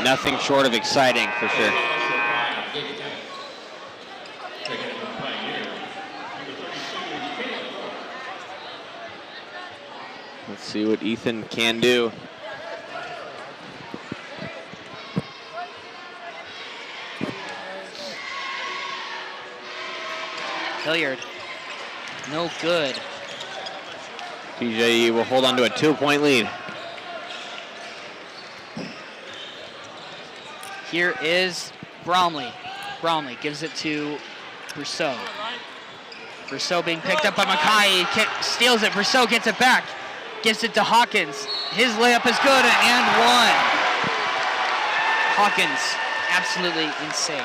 nothing short of exciting for sure. Let's see what Ethan can do. Hilliard, no good. PJE will hold on to a 2-point lead. Here is Bromley. Bromley gives it to Brousseau. Brousseau being picked up by Mackay. Steals it. Brousseau gets it back. Gives it to Hawkins. His layup is good, and 1. Hawkins, absolutely insane.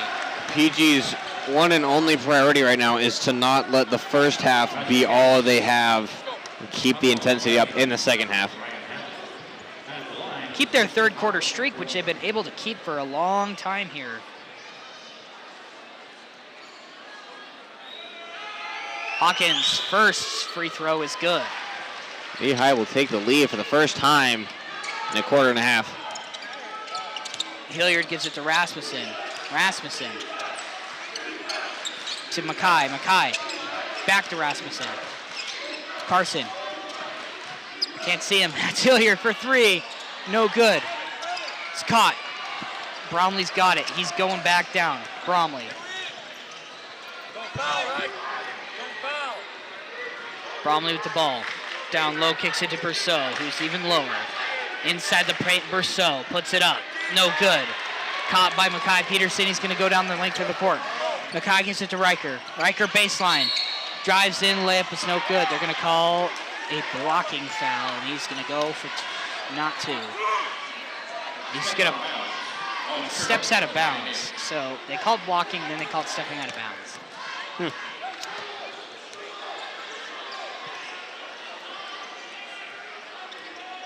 PG's one and only priority right now is to not let the first half be all they have. Keep the intensity up in the second half. Keep their third quarter streak, which they've been able to keep for a long time here. Hawkins' first free throw is good. Lehi will take the lead for the first time in a quarter and a half. Hilliard gives it to Rasmussen. Rasmussen to Mackay. Mackay back to Rasmussen. Carson. Can't see him. That's Hilliard for 3. No good. It's caught. Bromley's got it. He's going back down. Bromley. Don't foul, right? Don't foul. Bromley with the ball. Down low, kicks it to Brousseau, who's even lower. Inside the paint, Brousseau puts it up. No good. Caught by Makai Peterson. He's going to go down the length of the court. Makai gives it to Riker. Riker baseline. Drives in, layup is no good. They're going to call a blocking foul, and he's going to go for not two. He's going to steps out of bounds. So they called blocking, then they called stepping out of bounds.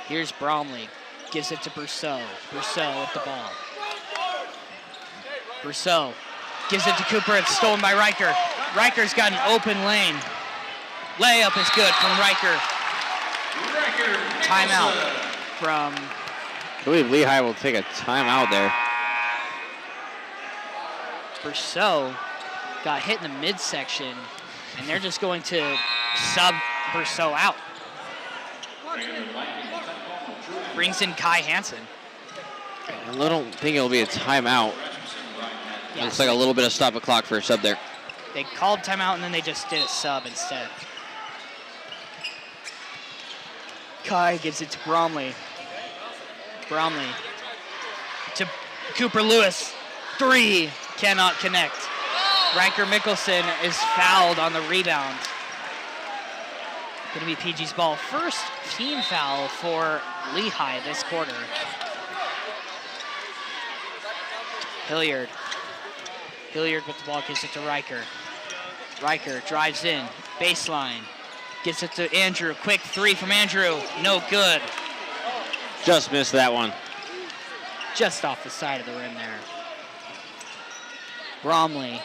Here's Bromley. Gives it to Brousseau. Brousseau with the ball. Brousseau gives it to Cooper. It's stolen by Riker. Riker's got an open lane. Layup is good from Riker. Timeout from... I believe Lehi will take a timeout there. Brousseau got hit in the midsection, and they're just going to sub Brousseau out. Brings in Kai Hansen. I don't think it'll be a timeout. Yes. Looks like a little bit of stop the clock for a sub there. They called timeout, and then they just did a sub instead. Kai gives it to Bromley. Bromley to Cooper Lewis. Three, cannot connect. Riker Mickelson is fouled on the rebound. Gonna be PG's ball. First team foul for Lehi this quarter. Hilliard. Hilliard with the ball, gives it to Riker. Riker drives in, baseline. Gets it to Andrew, quick three from Andrew, no good. Just missed that one. Just off the side of the rim there. Bromley.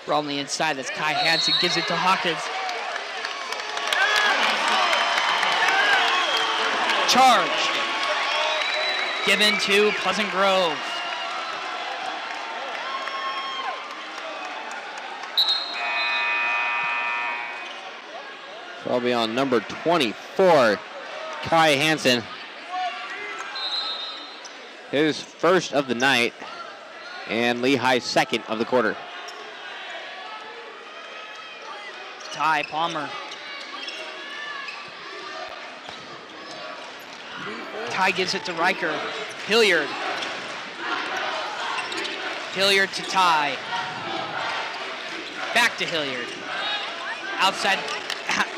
Bromley inside, that's Kai Hansen, gives it to Hawkins. Charge. Given to Pleasant Grove. So I'll be on number 24, Kai Hansen. His first of the night, and Lehi's second of the quarter. Ty Palmer. Ty gives it to Riker. Hilliard. Hilliard to Ty. Back to Hilliard. Outside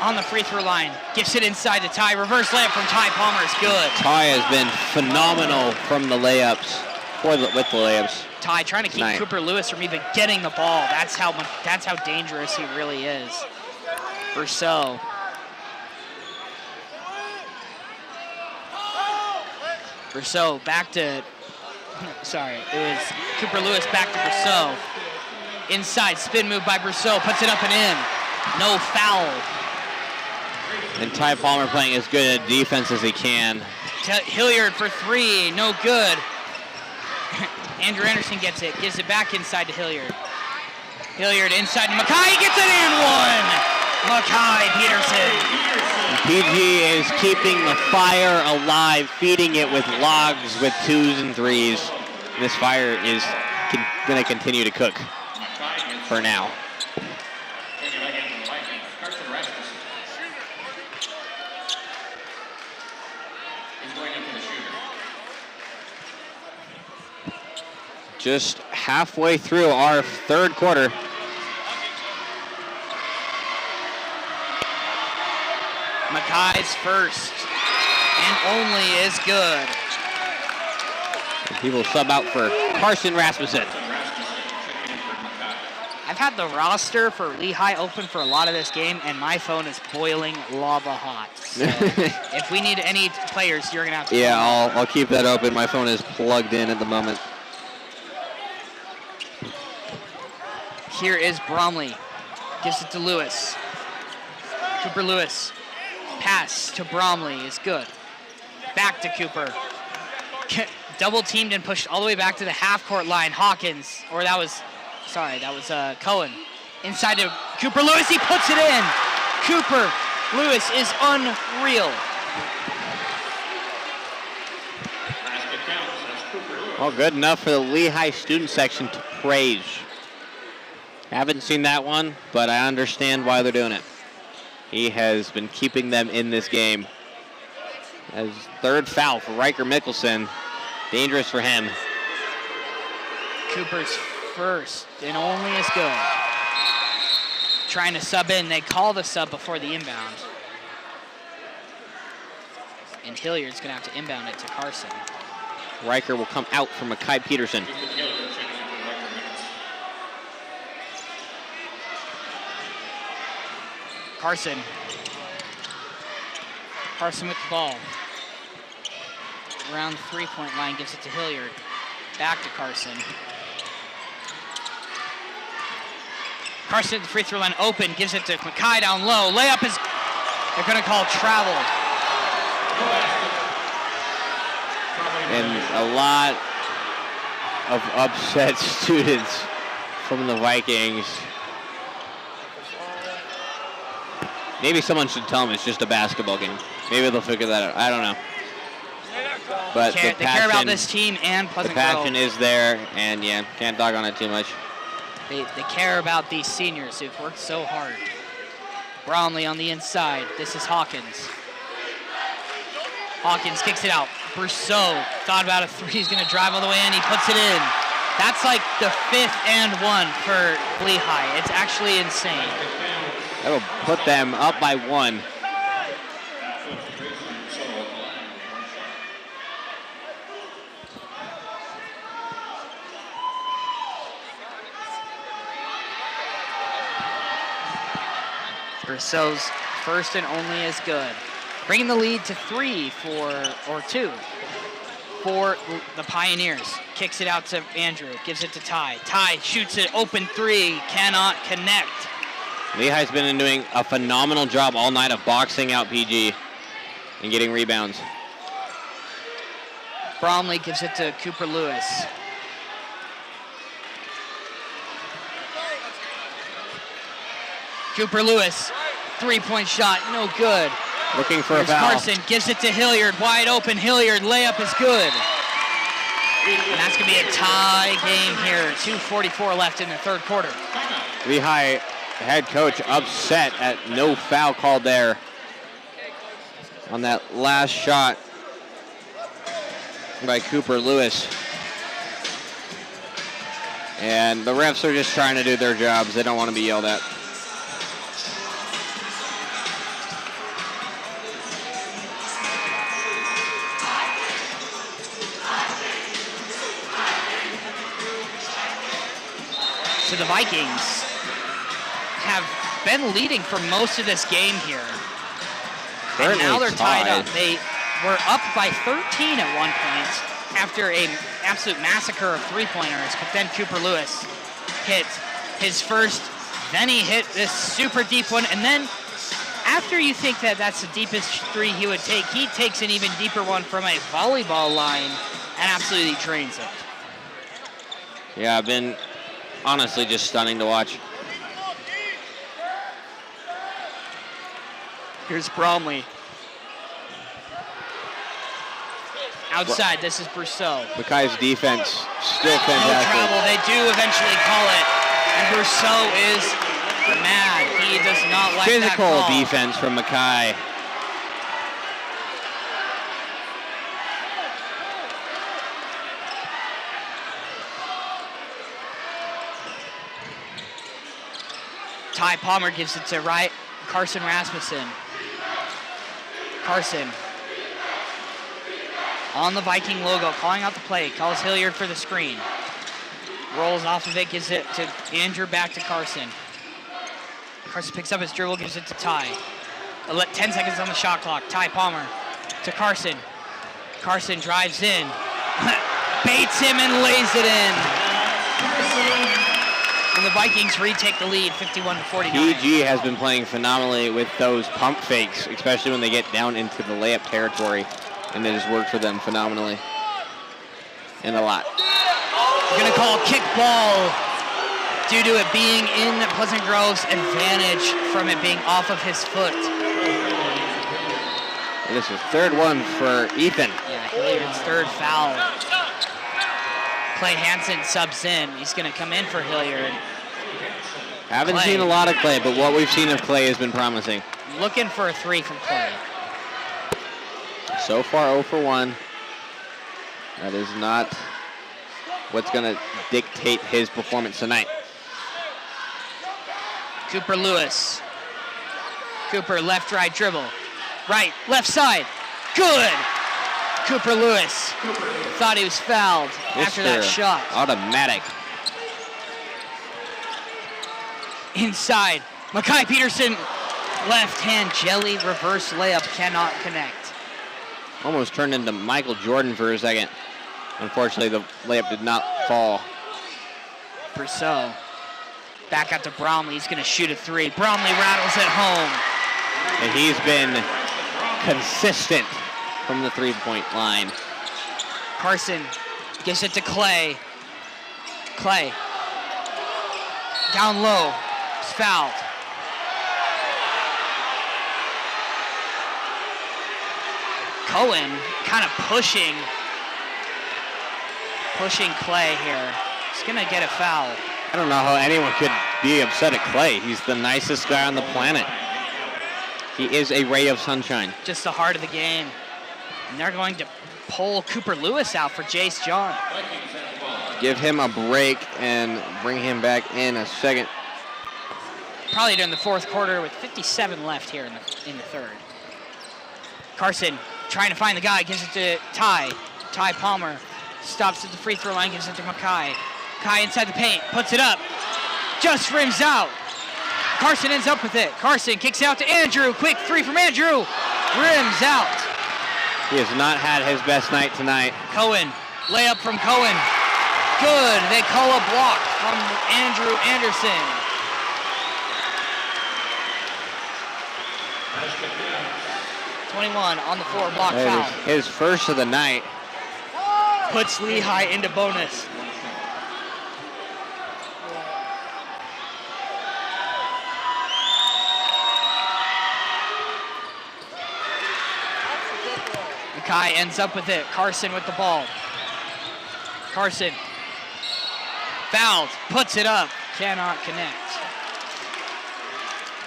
on the free throw line. Gives it inside to Ty. Reverse layup from Ty Palmer is good. Ty has been phenomenal from the layups, with the layups. Ty trying to keep tonight. Cooper Lewis from even getting the ball. That's how dangerous he really is. Brousseau. Brousseau back to, sorry, it was Cooper Lewis back to Brousseau. Inside, spin move by Brousseau, puts it up and in. No foul. And Ty Palmer playing as good a defense as he can. Hilliard for three, no good. Andrew Anderson gets it, gives it back inside to Hilliard. Hilliard inside to Makai, gets it and one. Makai Peterson. PG is keeping the fire alive, feeding it with logs with twos and threes. This fire is going to continue to cook for now. Just halfway through our third quarter. Makai's first and only is good. And he will sub out for Carson Rasmussen. I've had the roster for Lehi open for a lot of this game, and my phone is boiling lava hot. So if we need any players, you're gonna have to. Yeah, I'll keep that open. My phone is plugged in at the moment. Here is Bromley. Gives it to Lewis. Cooper Lewis. Pass to Bromley is good. Back to Cooper. Double teamed and pushed all the way back to the half-court line. Hawkins, or that was Cohen. Inside to Cooper Lewis, he puts it in. Cooper Lewis is unreal. Well, good enough for the Lehi student section to praise. Haven't seen that one, but I understand why they're doing it. He has been keeping them in this game. As third foul for Riker Mickelson. Dangerous for him. Cooper's first and only is good. Trying to sub in. They call the sub before the inbound. And Hilliard's going to have to inbound it to Carson. Riker will come out for Makai Peterson. Carson. Carson with the ball. Around the three-point line, gives it to Hilliard. Back to Carson. Carson at the free throw line open, gives it to Makai down low. Layup is, they're going to call travel. And a lot of upset students from the Vikings. Maybe someone should tell them it's just a basketball game. Maybe they'll figure that out. I don't know. But They care about this team and Pleasant Grove. The passion is there, and yeah, can't dog on it too much. They care about these seniors who've worked so hard. Brownlee on the inside. This is Hawkins. Hawkins kicks it out. Brousseau thought about a three. He's going to drive all the way in. He puts it in. That's like the 5th and 1 for Lehi. It's actually insane. That'll put them up by 1. Brousseau's first and only is good. Bringing the lead to 2 for the Pioneers. Kicks it out to Andrew, gives it to Ty. Ty shoots it, open 3, cannot connect. Lehi's been doing a phenomenal job all night of boxing out PG and getting rebounds. Bromley gives it to Cooper Lewis. Cooper Lewis, 3-point shot, no good. Looking for a Here's foul. Carson gives it to Hilliard, wide open. Hilliard, layup is good. And that's going to be a tie game here. 2:44 left in the third quarter. Lehi head coach upset at no foul called there on that last shot by Cooper Lewis. And the refs are just trying to do their jobs. They don't want to be yelled at. So the Vikings have been leading for most of this game here. And now they're tied up. They were up by 13 at one point after an absolute massacre of three-pointers, but then Cooper Lewis hit his first, then he hit this super deep one, and then after you think that that's the deepest three he would take, he takes an even deeper one from a volleyball line and absolutely drains it. Yeah, I've been honestly just stunning to watch. Here's Bromley. Outside, this is Brousseau. Makai's defense still No fantastic. travel, they do eventually call it. And Brousseau is mad. He does not like that Physical call. defense from Makai. Ty Palmer gives it to Carson Rasmussen. Carson on the Viking logo, calling out the play, calls Hilliard for the screen. Rolls off of it, gives it to Andrew, back to Carson. Carson picks up his dribble, gives it to Ty. 10 seconds on the shot clock. Ty Palmer to Carson. Carson drives in, baits him and lays it in. And the Vikings retake the lead, 51-49. PG has been playing phenomenally with those pump fakes, especially when they get down into the layup territory, and it has worked for them phenomenally. And a lot. You're going to call kick ball due to it being in Pleasant Grove's advantage from it being off of his foot. And this is third one for Ethan. Yeah, Hilliard's third foul. Clay Hansen subs in. He's going to come in for Hilliard. Haven't Clay. seen a lot of Clay, but what we've seen of Clay has been promising. looking for a 3 from Clay. So far 0 for 1. That is not what's going to dictate his performance tonight. Cooper Lewis. Cooper left, right dribble. Right, left side. Good. Cooper Lewis thought he was fouled after that shot. Automatic. Inside. Makai Peterson, left hand jelly reverse layup, cannot connect. Almost turned into Michael Jordan for a second. Unfortunately, the layup did not fall. Brousseau. Back out to Bromley. He's going to shoot a 3. Bromley rattles it home. And he's been consistent from the 3-point line. Carson gives it to Clay. Clay. Down low. He's fouled. Cohen kind of pushing Clay here. He's going to get a foul. I don't know how anyone could be upset at Clay. He's the nicest guy on the planet. He is a ray of sunshine. Just the heart of the game. And they're going to pull Cooper Lewis out for Jace John. Give him a break and bring him back in a second. Probably during the fourth quarter with 57 left here in the third. Carson trying to find the guy, gives it to Ty. Ty Palmer stops at the free throw line, gives it to Makai. Kai inside the paint, puts it up, just rims out. Carson ends up with it. Carson kicks out to Andrew. Quick 3 from Andrew. Rims out. He has not had his best night tonight. Cohen, layup from Cohen. Good. They call a block from Andrew Anderson. .21 on the floor, block foul. His first of the night. Puts Lehi into bonus. Makai ends up with it. Carson with the ball. Carson. Fouled. Puts it up. Cannot connect.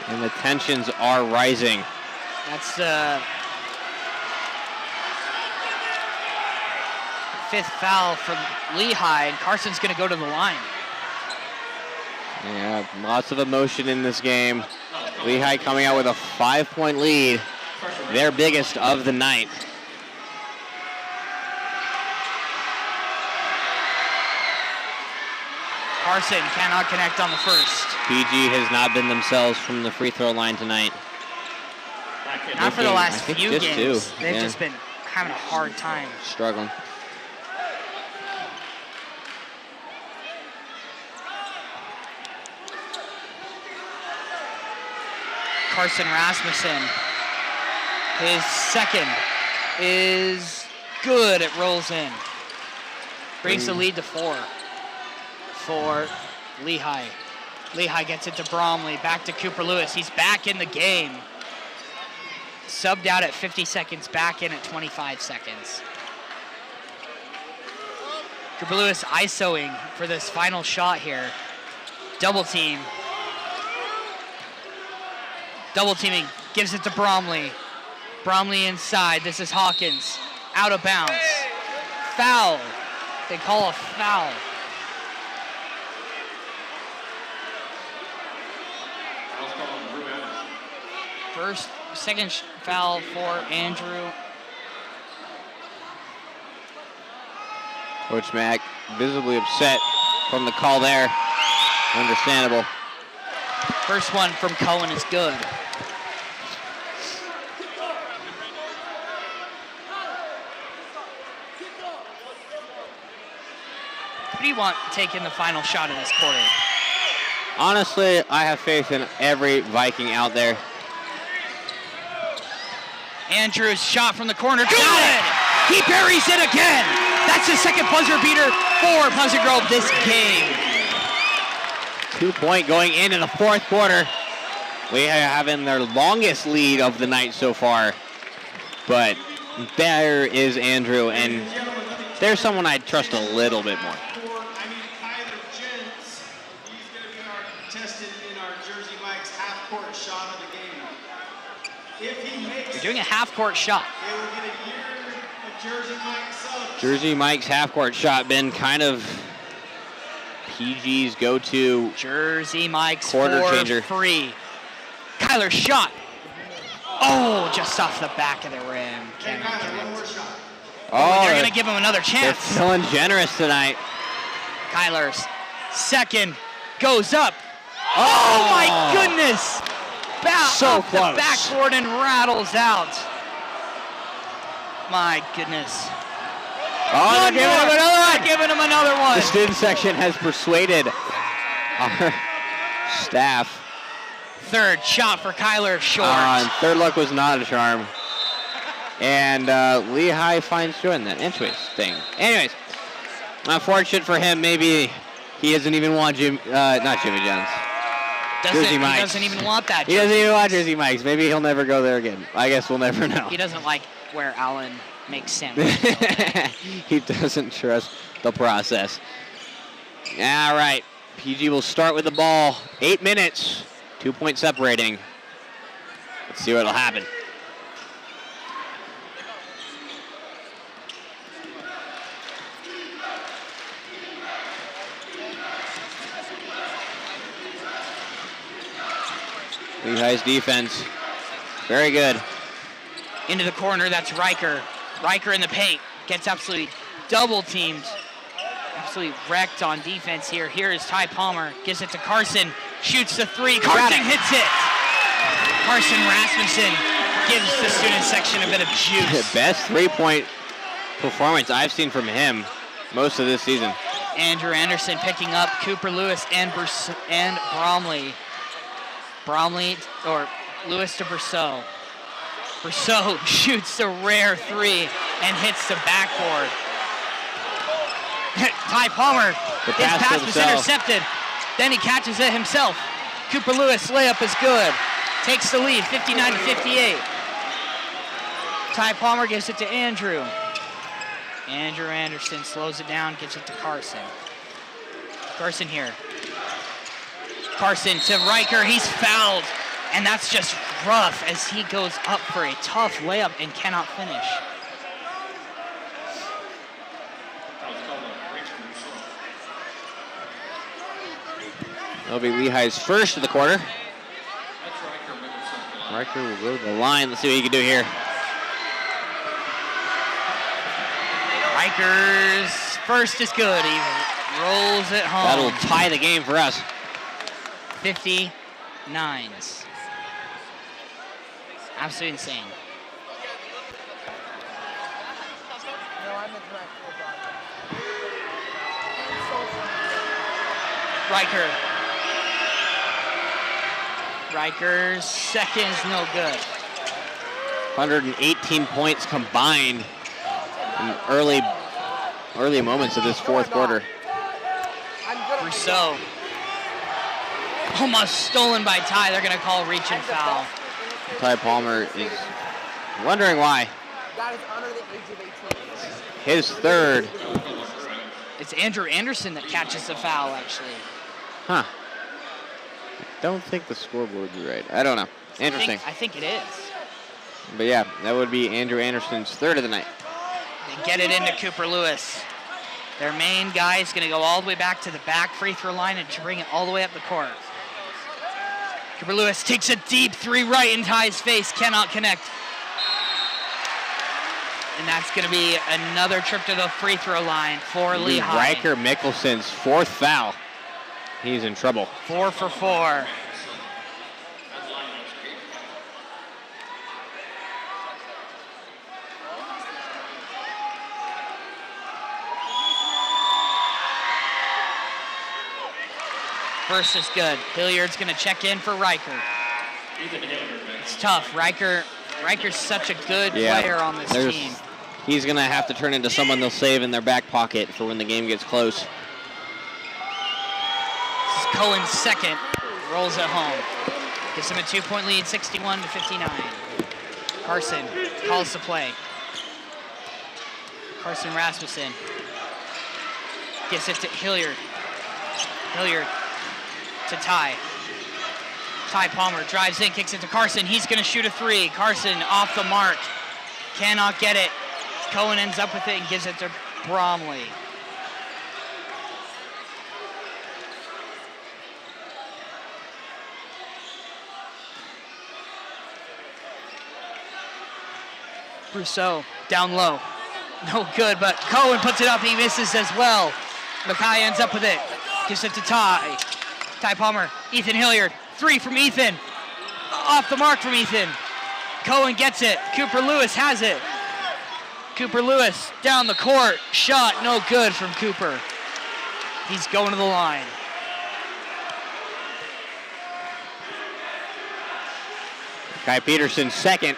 And the tensions are rising. That's the 5th foul from Lehi, and Carson's going to go to the line. Yeah, lots of emotion in this game. Lehi coming out with a 5-point lead. Their biggest of the night. Carson cannot connect on the first. PG has not been themselves from the free throw line tonight. Not for the last few just games. two. They've just been having a hard time. Struggling. Carson Rasmussen. His second is good. It rolls in. Brings the lead to 4 for Lehi. Lehi gets it to Bromley. Back to Cooper Lewis. He's back in the game. Subbed out at 50 seconds, back in at 25 seconds. Cooper Lewis ISOing for this final shot here. Double team. Double teaming, gives it to Bromley. Bromley inside, this is Hawkins. Out of bounds. Foul. They call a foul. Second foul for Andrew. Coach Mack visibly upset from the call there. Understandable. First one from Cohen is good. Who do you want taking the final shot of this quarter? Honestly, I have faith in every Viking out there. Andrews shot from the corner. Good! He buries it again. That's his second buzzer beater for Pleasant Grove this game. 2-point going into the fourth quarter. We are having their longest lead of the night so far. But there is Andrew, and there's someone I trust a little bit more. Tyler Jentz, he's going to be contested in our Jersey Mike's half-court shot of the game. If he makes You're doing a half-court shot. they will get a year of Jersey Mike subs. Jersey Mike's half-court shot been kind of PG's go-to. Jersey Mike's Quarter for changer. free. Kyler's shot. Oh, just off the back of the rim. Hey, Cannot Kyler, one connect. more shot. Oh, They're going to give him another they're chance. feeling generous tonight. Kyler's second goes up. Oh my goodness! So Off the close. backboard and rattles out. My goodness. Oh, they're One giving more. him another one. They're giving him another one. The student section has persuaded our staff. Third shot for Kyler, short. And third luck was not a charm. And Lehi finds joy in that. Interesting. Anyways, unfortunate for him, maybe he doesn't even want not Jimmy Jones. Jersey He Mike's. doesn't even want that. He doesn't even want Jersey Mike's. Maybe he'll never go there again. I guess we'll never know. He doesn't like where Alan makes sandwiches. He doesn't trust the process. All right. PG will start with the ball. 8 minutes. 2-point separating. Let's see what'll happen. Lehi's defense, very good. Into the corner, that's Riker. Riker in the paint, gets absolutely double teamed. Absolutely wrecked on defense here. Here is Ty Palmer, gives it to Carson, shoots the three, Carson hits it. Carson Rasmussen gives the student section a bit of juice. The best three-point performance I've seen from him most of this season. Andrew Anderson picking up Cooper Lewis and Bromley. Bromley, or Lewis to Brousseau. Brousseau shoots the rare three and hits the backboard. Ty Palmer, The his pass pass to was himself. intercepted. Then he catches it himself. Cooper Lewis layup is good. Takes the lead, 59-58. Ty Palmer gives it to Andrew. Andrew Anderson slows it down, gives it to Carson. Carson here. Carson to Riker, he's fouled. And that's just rough as he goes up for a tough layup and cannot finish. That'll be Lehi's first of the quarter. That's Riker Mickelson. Riker will go to the line. Let's see what he can do here. Riker's first is good. He rolls it home. That'll tie the game for us. 59s. Absolutely insane. No, I'm incorrect. Riker. Riker's second is no good. 118 points combined in early moments of this fourth quarter. Brousseau. Almost stolen by Ty. They're going to call reach and foul. Ty Palmer is wondering why. That is under the age of 18. His third. It's Andrew Anderson that catches the foul, actually. Huh. Don't think the scoreboard's right. I don't know. Interesting. I think it is. But yeah, that would be Andrew Anderson's third of the night. They get it into Cooper Lewis. Their main guy is going to go all the way back to the back free throw line and to bring it all the way up the court. Cooper Lewis takes a deep three right in Ty's face, cannot connect. And that's going to be another trip to the free throw line for Lehi. Riker Mickelson's fourth foul. He's in trouble. 4 for 4. First is good. Hilliard's going to check in for Riker. It's tough. Riker's such a good player on this team. He's going to have to turn into someone they'll save in their back pocket for when the game gets close. This is Cohen's second. Rolls it home. Gives him a 2-point lead, 61-59. Carson calls the play. Carson Rasmussen gives it to Hilliard. Hilliard to Ty. Ty Palmer drives in, kicks it to Carson. He's going to shoot a three. Carson off the mark. Cannot get it. Cohen ends up with it and gives it to Bromley. Rousseau down low. No good, but Cohen puts it up. He misses as well. Mackay ends up with it. Gives it to Ty. Ty Palmer. Ethan Hilliard. Three from Ethan. Off the mark from Ethan. Cohen gets it. Cooper Lewis has it. Cooper Lewis down the court. Shot no good from Cooper. He's going to the line. Kai Peterson second.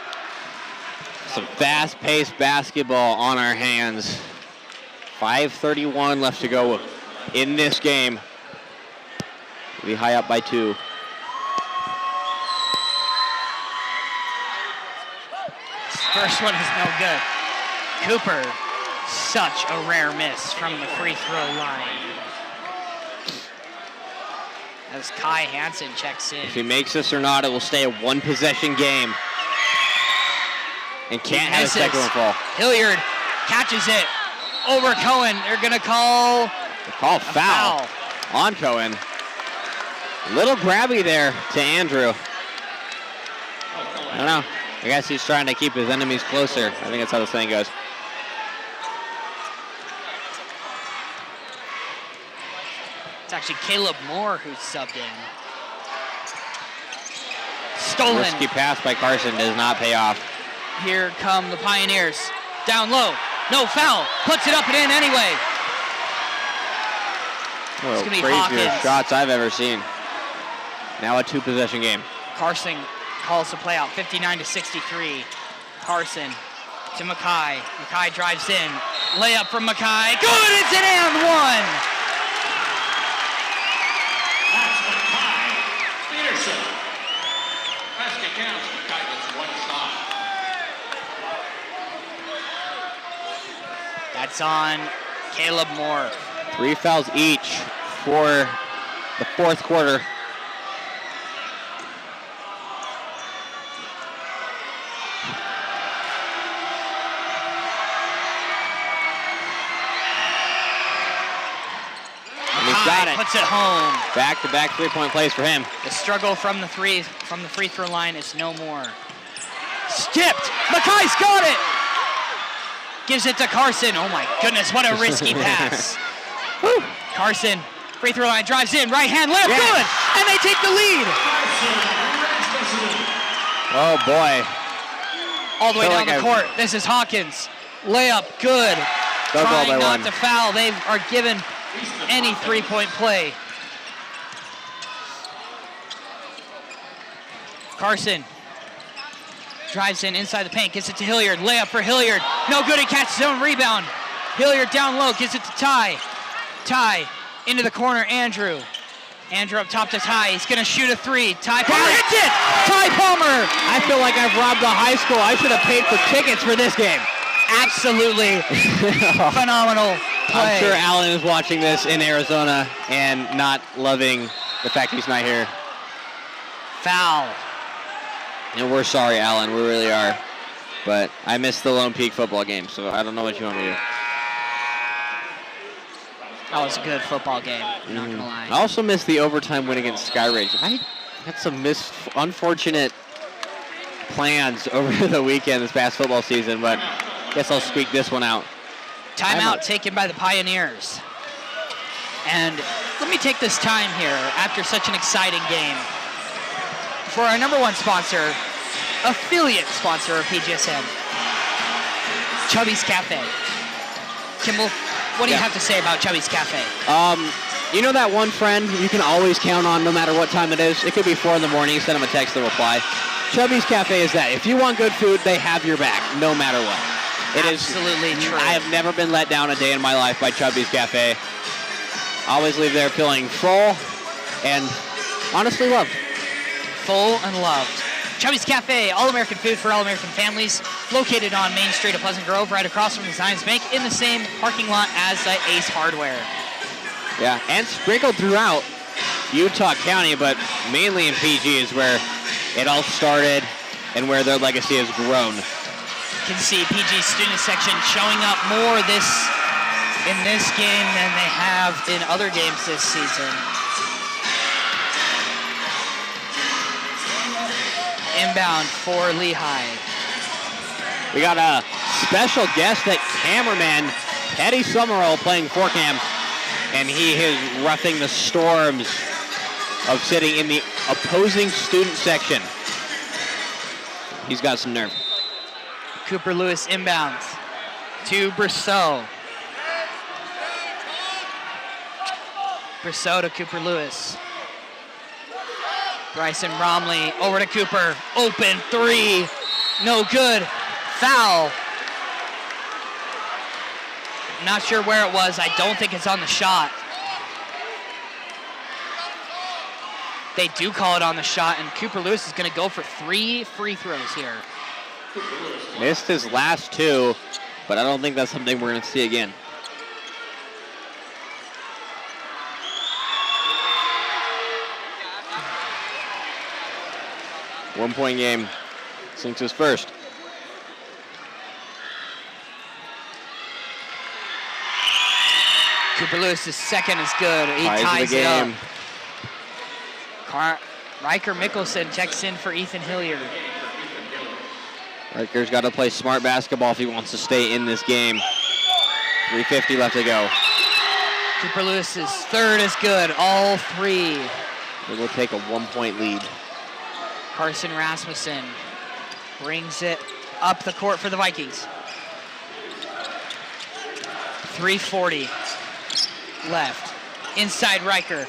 Some fast-paced basketball on our hands. 5:31 left to go in this game. Lehigh up by 2. First one is no good. Cooper, such a rare miss from the free throw line. As Kai Hansen checks in. If he makes this or not, it will stay a one-possession game. And can't have a second one fall. Hilliard catches it over Cohen. They're going to call a foul on Cohen. A little grabby there to Andrew. I don't know. I guess he's trying to keep his enemies closer. I think that's how the saying goes. It's actually Caleb Moore who's subbed in. Stolen. Risky pass by Carson does not pay off. Here come the Pioneers. Down low. No foul. Puts it up and in anyway. One of the be crazier Hawkins. shots I've ever seen. Now a two-possession game. Carson calls the play out. 59-63. Carson to Mackay. Mackay drives in. Layup from Mackay. Good. It's an and one. That's Mackay. Peterson. Basket counts. Mackay gets one shot. That's on Caleb Moore. 3 fouls each for the fourth quarter. And he's got it. Puts it home. Back-to-back three-point plays for him. The struggle from the free throw line is no more. Skipped. Mackay's got it. Gives it to Carson. Oh my goodness, what a risky pass. Woo. Carson, free throw line, drives in, right hand layup, good, and they take the lead. Oh boy. All the way down the court. This is Hawkins. Layup, good. Trying not to foul. They are given any three-point play. Carson drives in inside the paint, gets it to Hilliard. Layup for Hilliard. No good, he catches his own rebound. Hilliard down low, gives it to Ty. Ty into the corner, Andrew. Andrew up top to Ty. He's gonna shoot a three. Ty Palmer hits it! Ty Palmer! I feel like I've robbed a high school. I should have paid for tickets for this game. Absolutely phenomenal play. I'm sure Alan is watching this in Arizona and not loving the fact he's not here. Foul. And we're sorry, Alan. We really are. But I missed the Lone Peak football game, so I don't know what you want me to do. That was a good football game, I'm not gonna lie. I also missed the overtime win against Skyridge. I had some unfortunate plans over the weekend this past football season, but I guess I'll squeak this one out. Timeout taken by the Pioneers. And let me take this time here, after such an exciting game, for our number one sponsor, affiliate sponsor of PGSM, Chubby's Cafe. Kimball, what do you have to say about Chubby's Cafe? You know that one friend you can always count on no matter what time it is? It could be 4 in the morning, send them a text, they'll reply. Chubby's Cafe is that. If you want good food, they have your back, no matter what. It Absolutely is, true. I have never been let down a day in my life by Chubby's Cafe. Always leave there feeling full and honestly loved. Full and loved. Chubby's Cafe, all-American food for all-American families, located on Main Street of Pleasant Grove, right across from the Zions Bank, in the same parking lot as Ace Hardware. Yeah, and sprinkled throughout Utah County, but mainly in PG is where it all started and where their legacy has grown. You can see PG student section showing up more in this game than they have in other games this season. Inbound for Lehi. We got a special guest at cameraman, Teddy Summerall, playing for cam, and he is roughing the storms of sitting in the opposing student section. He's got some nerve. Cooper Lewis inbounds to Brousseau. Brousseau to Cooper Lewis. Bryson Bromley over to Cooper. Open three. No good. Foul. Not sure where it was. I don't think it's on the shot. They do call it on the shot, and Cooper Lewis is going to go for 3 free throws here. Missed his last 2, but I don't think that's something we're going to see again. One-point game. Sinks his first. Cooper Lewis's second is good. He Ties ties the it up. game. Riker Mickelson checks in for Ethan Hilliard. Riker's got to play smart basketball if he wants to stay in this game. 3:50 left to go. Cooper Lewis's third is good. All 3. They will take a 1-point lead. Carson Rasmussen brings it up the court for the Vikings. 3:40 left. Inside Riker.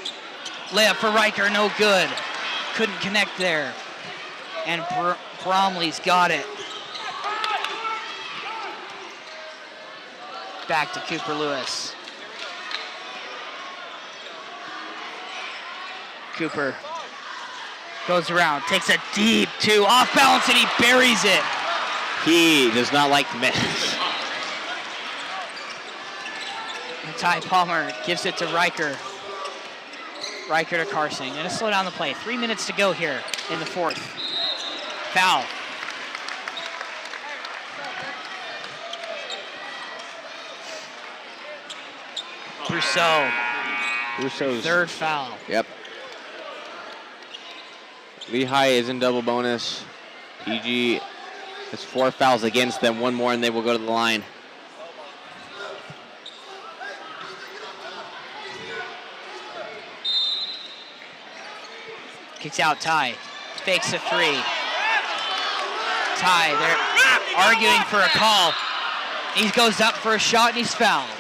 Layup for Riker, no good. Couldn't connect there. And Bromley's got it. Back to Cooper Lewis. Cooper goes around, takes a deep 2, off balance, and he buries it. He does not like to miss. And Ty Palmer gives it to Riker. Riker to Carson. Going to slow down the play. 3 minutes to go here in the 4th. Foul. Brousseau's third foul. Yep. Lehi is in double bonus. PG has 4 fouls against them. 1 more and they will go to the line. Kicks out Ty. Fakes a 3. Ty, they're arguing for a call. He goes up for a shot and he's fouled.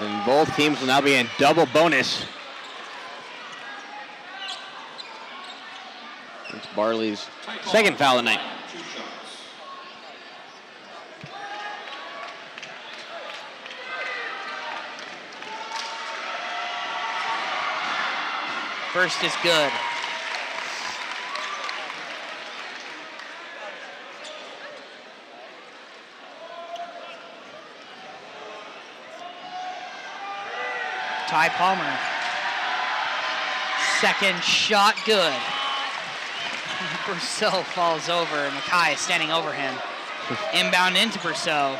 And both teams will now be in double bonus. It's Barley's second foul of the night. First is good. Ty Palmer. Second shot good. Brousseau falls over, and Mackay is standing over him. Inbound into Brousseau.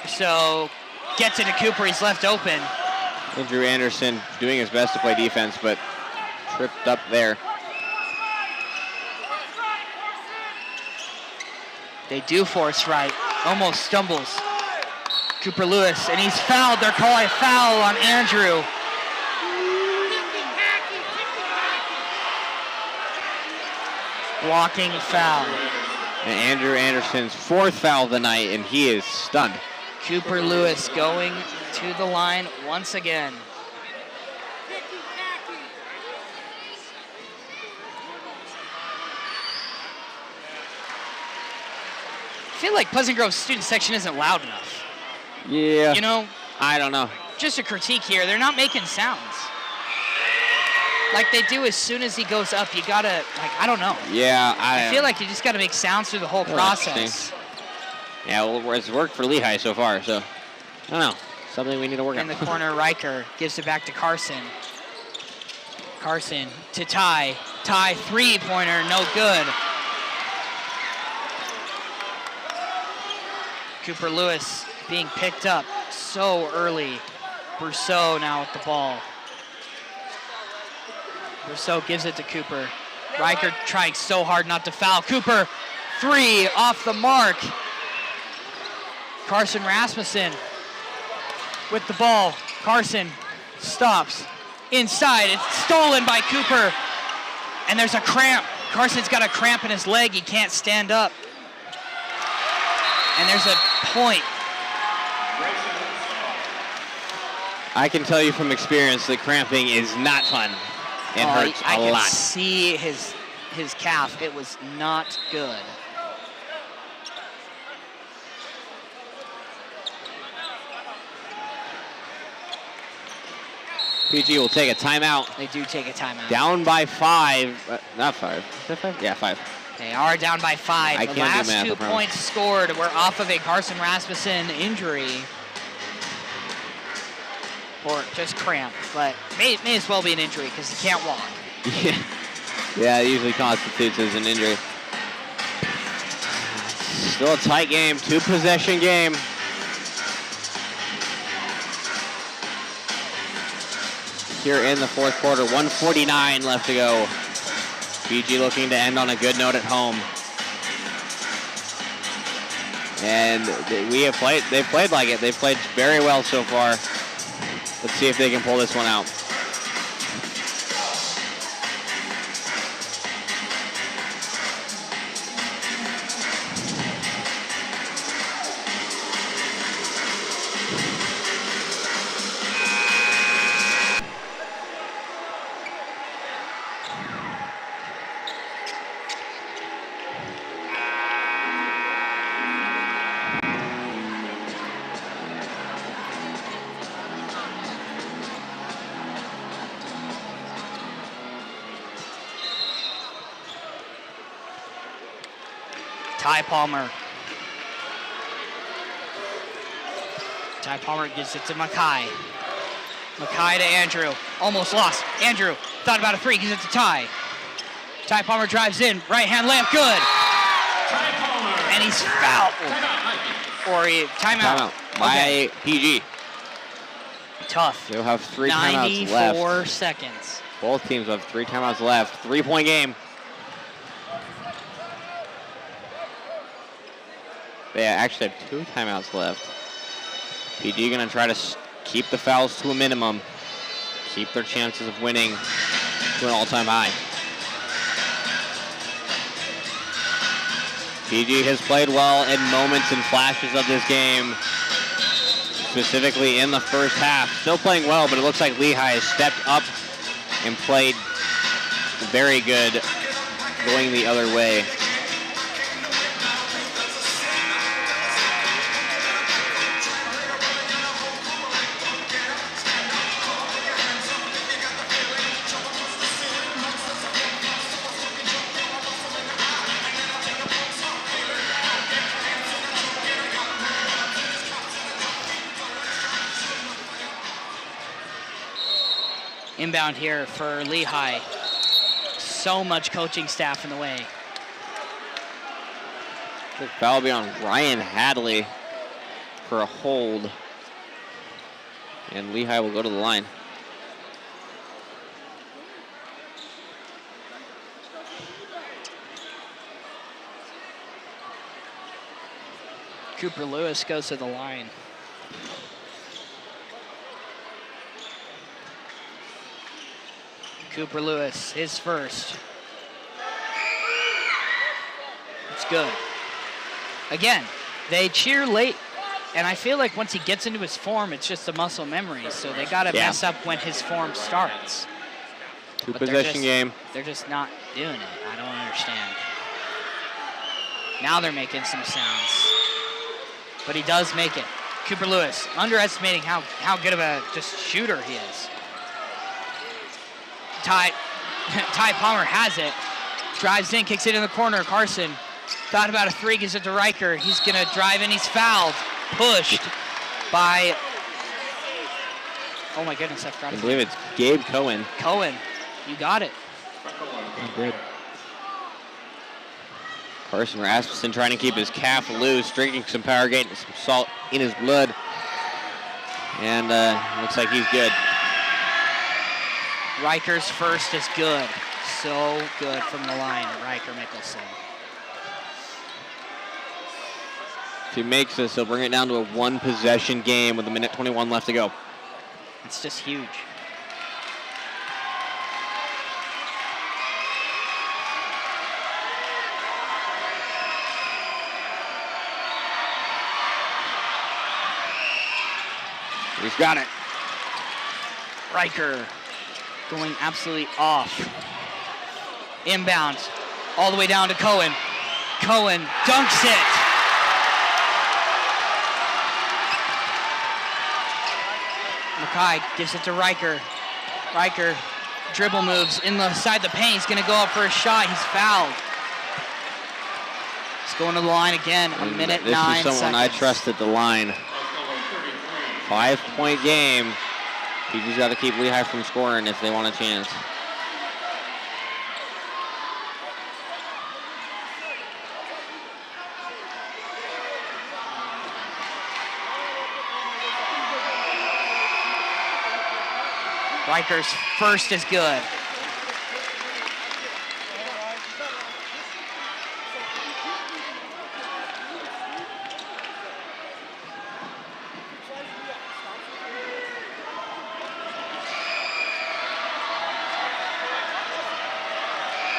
Brousseau gets it to Cooper, he's left open. Andrew Anderson doing his best to play defense, but tripped up there. They do force right. Almost stumbles. Cooper Lewis, and he's fouled. They're calling a foul on Andrew. Blocking foul. And Andrew Anderson's 4th foul of the night, and he is stunned. Cooper Lewis going to the line once again. I feel like Pleasant Grove's student section isn't loud enough. Yeah. You know, I don't know. just a critique here, they're not making sounds. Like they do as soon as he goes up, you gotta, like, I don't know. Yeah, I feel like you just gotta make sounds through the whole process. Yeah, well, it's worked for Lehi so far, so I don't know. Something we need to work on. In the corner, Riker gives it back to Carson. Carson to Ty. Ty, three-pointer, no good. Cooper Lewis being picked up so early. Brousseau now with the ball. Brousseau gives it to Cooper. Riker trying so hard not to foul. Cooper, three off the mark. Carson Rasmussen with the ball. Carson stops inside. It's stolen by Cooper. And there's a cramp. Carson's got a cramp in his leg. He can't stand up. And there's a point. I can tell you from experience that cramping is not fun. It hurts I a could lot. see his calf. It was not good. PG will take a timeout. They do take a timeout. Down by 5. Not 5. Is that 5? Yeah, 5. They are down by 5. I The can't do last math, 2 I promise. points scored were off of a Carson Rasmussen injury. Or just cramp, but may as well be an injury because he can't walk. Yeah, it usually constitutes as an injury. Still a tight game, 2-possession game. Here in the fourth quarter, 1:49 left to go. PG looking to end on a good note at home. And they've played like it. They've played very well so far. Let's see if they can pull this one out. Ty Palmer. Ty Palmer gives it to Mackay. Mackay to Andrew. Almost lost. Andrew thought about a three, gives it to Ty. Ty Palmer drives in. Right-hand layup, good. And he's fouled. Or timeout. By PG. Tough. They'll have 3 timeouts left. 94 seconds. Both teams have 3 timeouts left. 3-point game. They actually have 2 timeouts left. PG gonna try to keep the fouls to a minimum. Keep their chances of winning to an all-time high. PG has played well in moments and flashes of this game, specifically in the first half. Still playing well, but it looks like Lehi has stepped up and played very good going the other way. Inbound here for Lehi. So much coaching staff in the way. The foul will be on Ryan Hadley for a hold. And Lehi will go to the line. Cooper Lewis goes to the line. Cooper Lewis, his first. It's good. Again, they cheer late, and I feel like once he gets into his form, it's just a muscle memory, so they got to mess up when his form starts. 2-possession game. They're just not doing it. I don't understand. Now they're making some sounds. But he does make it. Cooper Lewis, underestimating how good of a just shooter he is. Ty Palmer has it. Drives in, kicks it in the corner. Carson thought about a three, gives it to Riker. He's going to drive in, he's fouled. Pushed by, oh my goodness, I forgot I his believe name. it's Gabe Cohen. Cohen. You got it. Good. Carson Rasmussen trying to keep his calf loose, drinking some Powerade and some salt in his blood. And looks like he's good. Riker's first is good. So good from the line, Riker Mickelson. If he makes this, he'll bring it down to a 1-possession game with 1:21 left to go. It's just huge. He's got it. Riker going absolutely off. Inbound, all the way down to Cohen. Cohen dunks it. Mackay gives it to Riker. Riker dribble moves inside the paint. He's going to go up for a shot. He's fouled. He's going to the line again. A minute, 9 seconds. This is someone I trust at the line. 5-point game. PG's got to keep Lehi from scoring if they want a chance. Riker's first is good.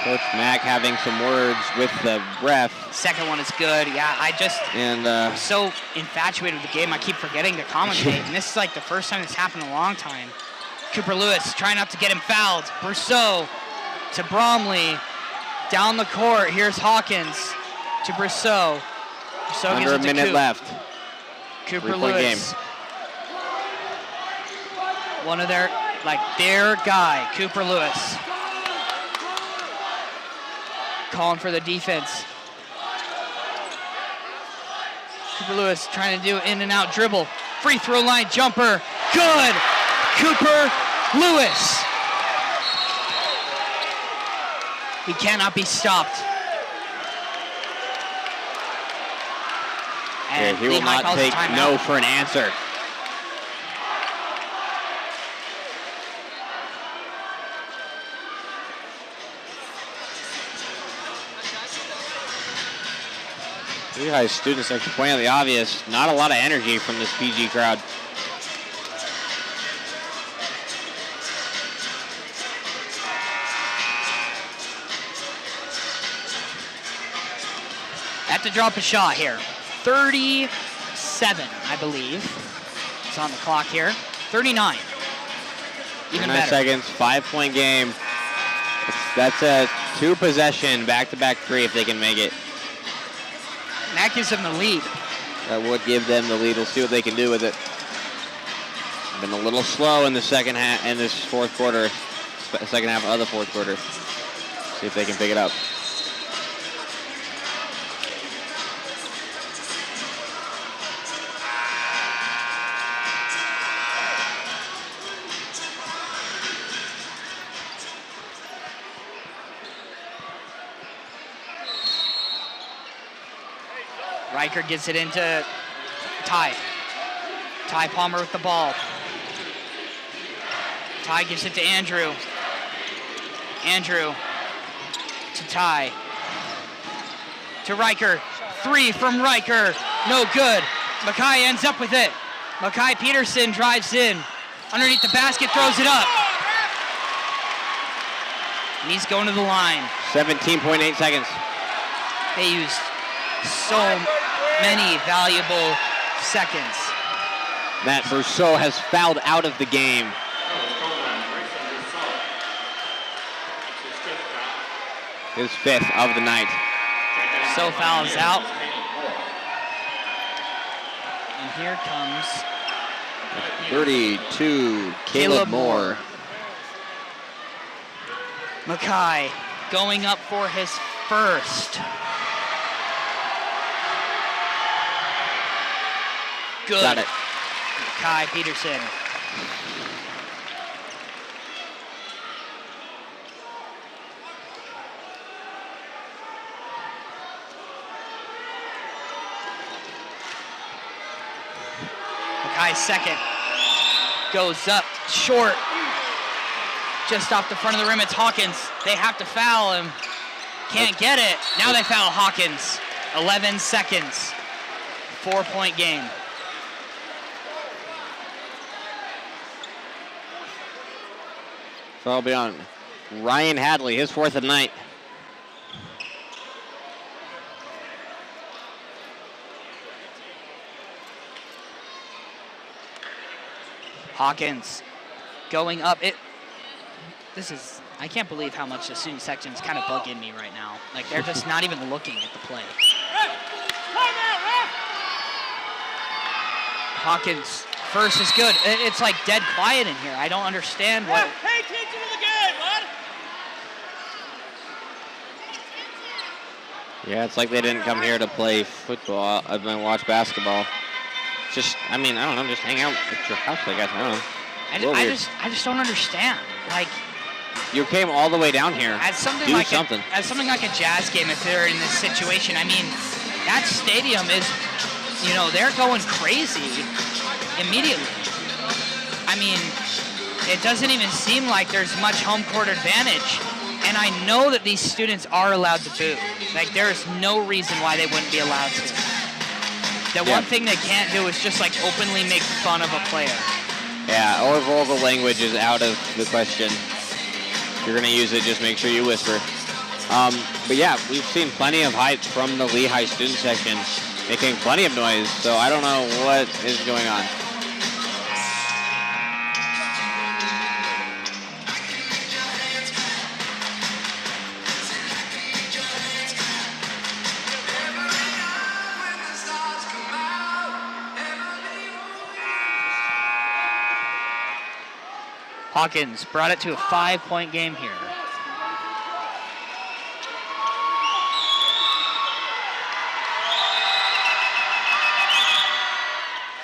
Coach Mack having some words with the ref. Second one is good. Yeah, I'm so infatuated with the game, I keep forgetting to commentate. And this is like the first time it's happened in a long time. Cooper Lewis trying not to get him fouled. Brousseau to Bromley. Down the court, here's Hawkins to Brousseau. Brousseau Under a gives it to minute left. Cooper 3-point Lewis. game. One of their guy, Cooper Lewis. Calling for the defense. Cooper Lewis trying to do in and out dribble. Free throw line jumper. Good. Cooper Lewis. He cannot be stopped. And he will Lehi not calls a take timeout. no for an answer. Lehi students like to point out the obvious. Not a lot of energy from this PG crowd. Have to drop a shot here. 37, I believe. It's on the clock here. 39. Even 9 better. seconds, 5-point game. That's a 2-possession back-to-back 3 if they can make it. And that gives them the lead. That would give them the lead. We'll see what they can do with it. Been a little slow in the second half, in this fourth quarter, second half of the fourth quarter. See if they can pick it up. Riker gets it into Ty. Ty Palmer with the ball. Ty gives it to Andrew. Andrew to Ty. To Riker. 3 from Riker. No good. Mackay ends up with it. Mackay Peterson drives in. Underneath the basket, throws it up. And he's going to the line. 17.8 seconds. They used so many valuable seconds. Matt Brousseau has fouled out of the game. His 5th of the night. So fouls out. And here comes 32, Caleb Moore. Mackay going up for his first. Good. Got it. Mackay Peterson. Mackay second. Goes up short. Just off the front of the rim, it's Hawkins. They have to foul him. Can't get it. Now they foul Hawkins. 11 seconds. 4-point game. So I'll be on Ryan Hadley, his 4th of the night. Hawkins going up. I can't believe how much the student section is kind of bugging me right now. Like, they're just not even looking at the play. Hawkins, first is good. It's like dead quiet in here. I don't understand what. Pay attention to the game, bud. Yeah, it's like they didn't come here to play football and then watch basketball. Just, I don't know, just hang out at your house, I guess. I don't know. I just don't understand. Like, you came all the way down here. As something like a Jazz game, if they're in this situation, that stadium is, they're going crazy immediately. It doesn't even seem like there's much home court advantage. And I know that these students are allowed to boo. Like, there's no reason why they wouldn't be allowed to. The one thing they can't do is just like openly make fun of a player. Yeah, or vulgar language is out of the question. If you're going to use it, just make sure you whisper. But yeah, we've seen plenty of hype from the Lehi student section, making plenty of noise, so I don't know what is going on. Hawkins brought it to a 5-point game here.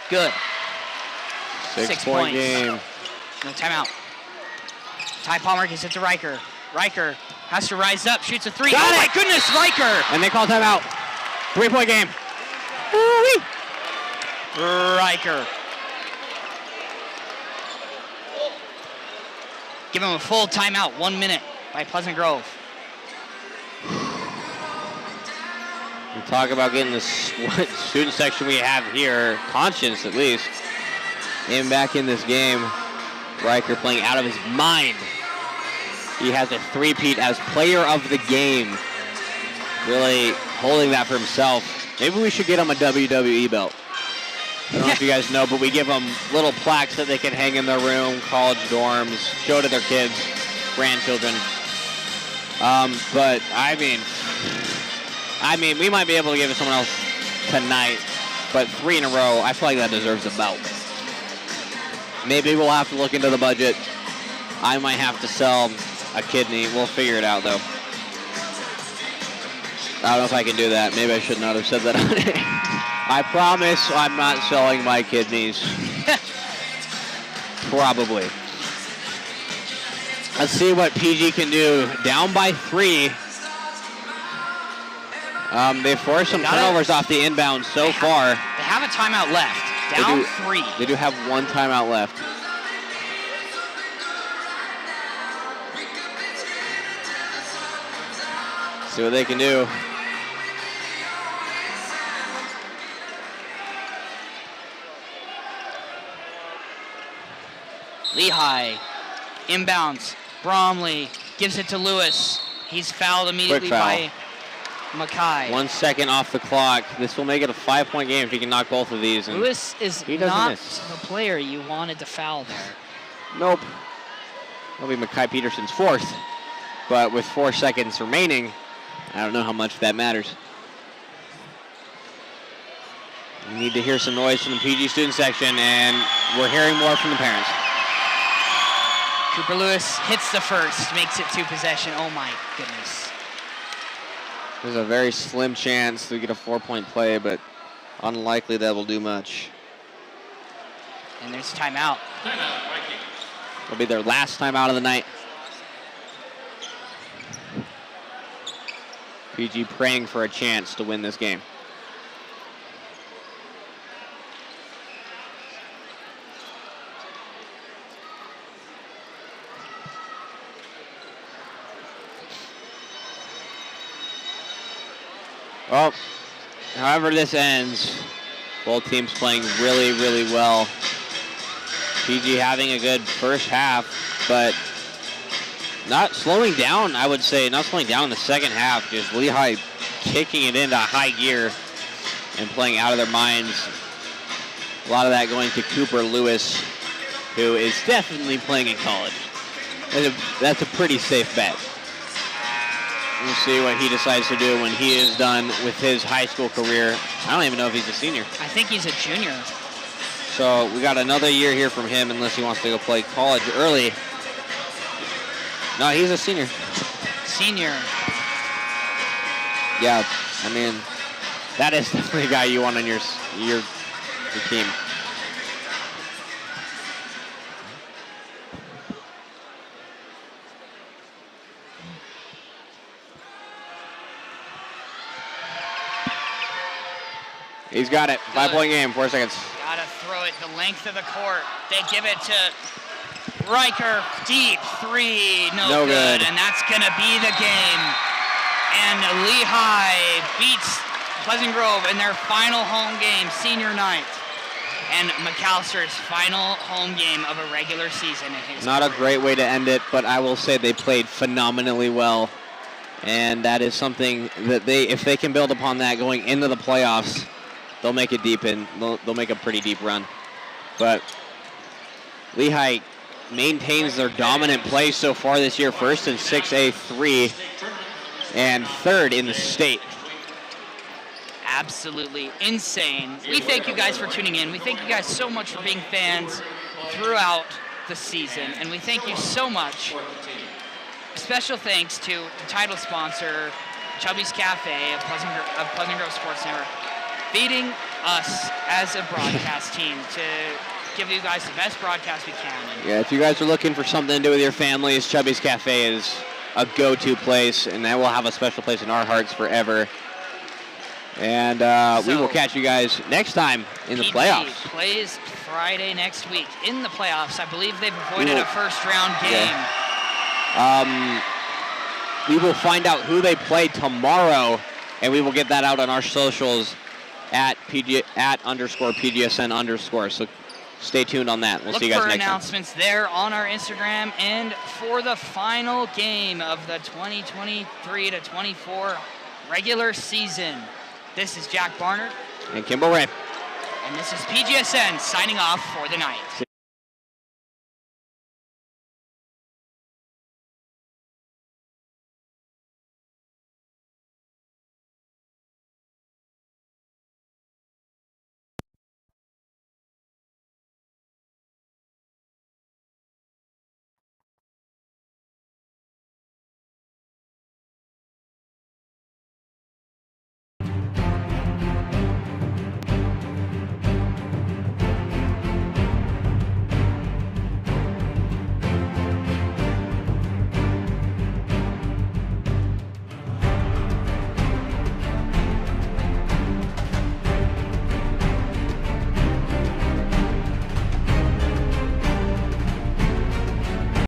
Good. 6-point game. No timeout. Ty Palmer gives it to Riker. Riker has to rise up, shoots a 3. Got it. My goodness, Riker! And they call timeout. 3-point game. Woo-wee. Riker. Give him a full timeout, 1 minute by Pleasant Grove. We talk about getting the student section we have here, conscious at least, back in this game. Riker playing out of his mind. He has a 3-peat as player of the game. Really holding that for himself. Maybe we should get him a WWE belt. I don't know if you guys know, but we give them little plaques that they can hang in their room, college dorms, show to their kids, grandchildren. But we might be able to give it to someone else tonight, but 3 in a row, I feel like that deserves a belt. Maybe we'll have to look into the budget. I might have to sell a kidney. We'll figure it out, though. I don't know if I can do that. Maybe I should not have said that on it. I promise I'm not selling my kidneys. Probably. Let's see what PG can do. Down by 3. They forced some turnovers off the inbound so far. They have a timeout left. Down 3. They do have 1 timeout left. See what they can do. Lehi, inbounds. Bromley gives it to Lewis. He's fouled immediately by Mackay. 1 second off the clock. This will make it a 5-point game if he can knock both of these. And Lewis is not the player you wanted to foul there. Nope. That'll be Mackay Peterson's 4th. But with 4 seconds remaining, I don't know how much that matters. We need to hear some noise from the PG student section, and we're hearing more from the parents. Cooper Lewis hits the first, makes it 2 possession. Oh my goodness. There's a very slim chance to get a 4-point play, but unlikely that will do much. And there's timeout. It'll be their last timeout of the night. PG praying for a chance to win this game. Well, however this ends, both teams playing really, really well. PG having a good first half, but not slowing down, I would say. Not slowing down in the second half. Just Lehi kicking it into high gear and playing out of their minds. A lot of that going to Cooper Lewis, who is definitely playing in college. That's a pretty safe bet. We'll see what he decides to do when he is done with his high school career. I don't even know if he's a senior. I think he's a junior. So we got another year here from him unless he wants to go play college early. No, he's a senior. Senior. Yeah, I mean, that is definitely a guy you want on your team. He's got it. 5-point game, 4 seconds. Gotta throw it the length of the court. They give it to Riker. Deep three. No good. And that's gonna be the game. And Lehi beats Pleasant Grove in their final home game, senior night. And McAllister's final home game of a regular season in his Not career. a great way to end it, but I will say they played phenomenally well. And that is something that if they can build upon that going into the playoffs, they'll make it deep and they'll make a pretty deep run. But Lehi maintains their dominant play so far this year, first in 6A3 and third in the state. Absolutely insane. We thank you guys for tuning in. We thank you guys so much for being fans throughout the season, and we thank you so much. Special thanks to the title sponsor, Chubby's Cafe of Pleasant Grove Sports Network, feeding us as a broadcast team to give you guys the best broadcast we can. Yeah, if you guys are looking for something to do with your families, Chubby's Cafe is a go-to place, and that will have a special place in our hearts forever. And we will catch you guys next time in the playoffs. Plays Friday next week in the playoffs. I believe they've avoided a first-round game. Yeah. We will find out who they play tomorrow, and we will get that out on our socials at @_PGSN_. So stay tuned on that. We'll see you guys next time. Look for announcements there on our Instagram. And for the final game of the 2023-24 regular season, this is Jack Barnard. And Kimball Ray. And this is PGSN signing off for the night.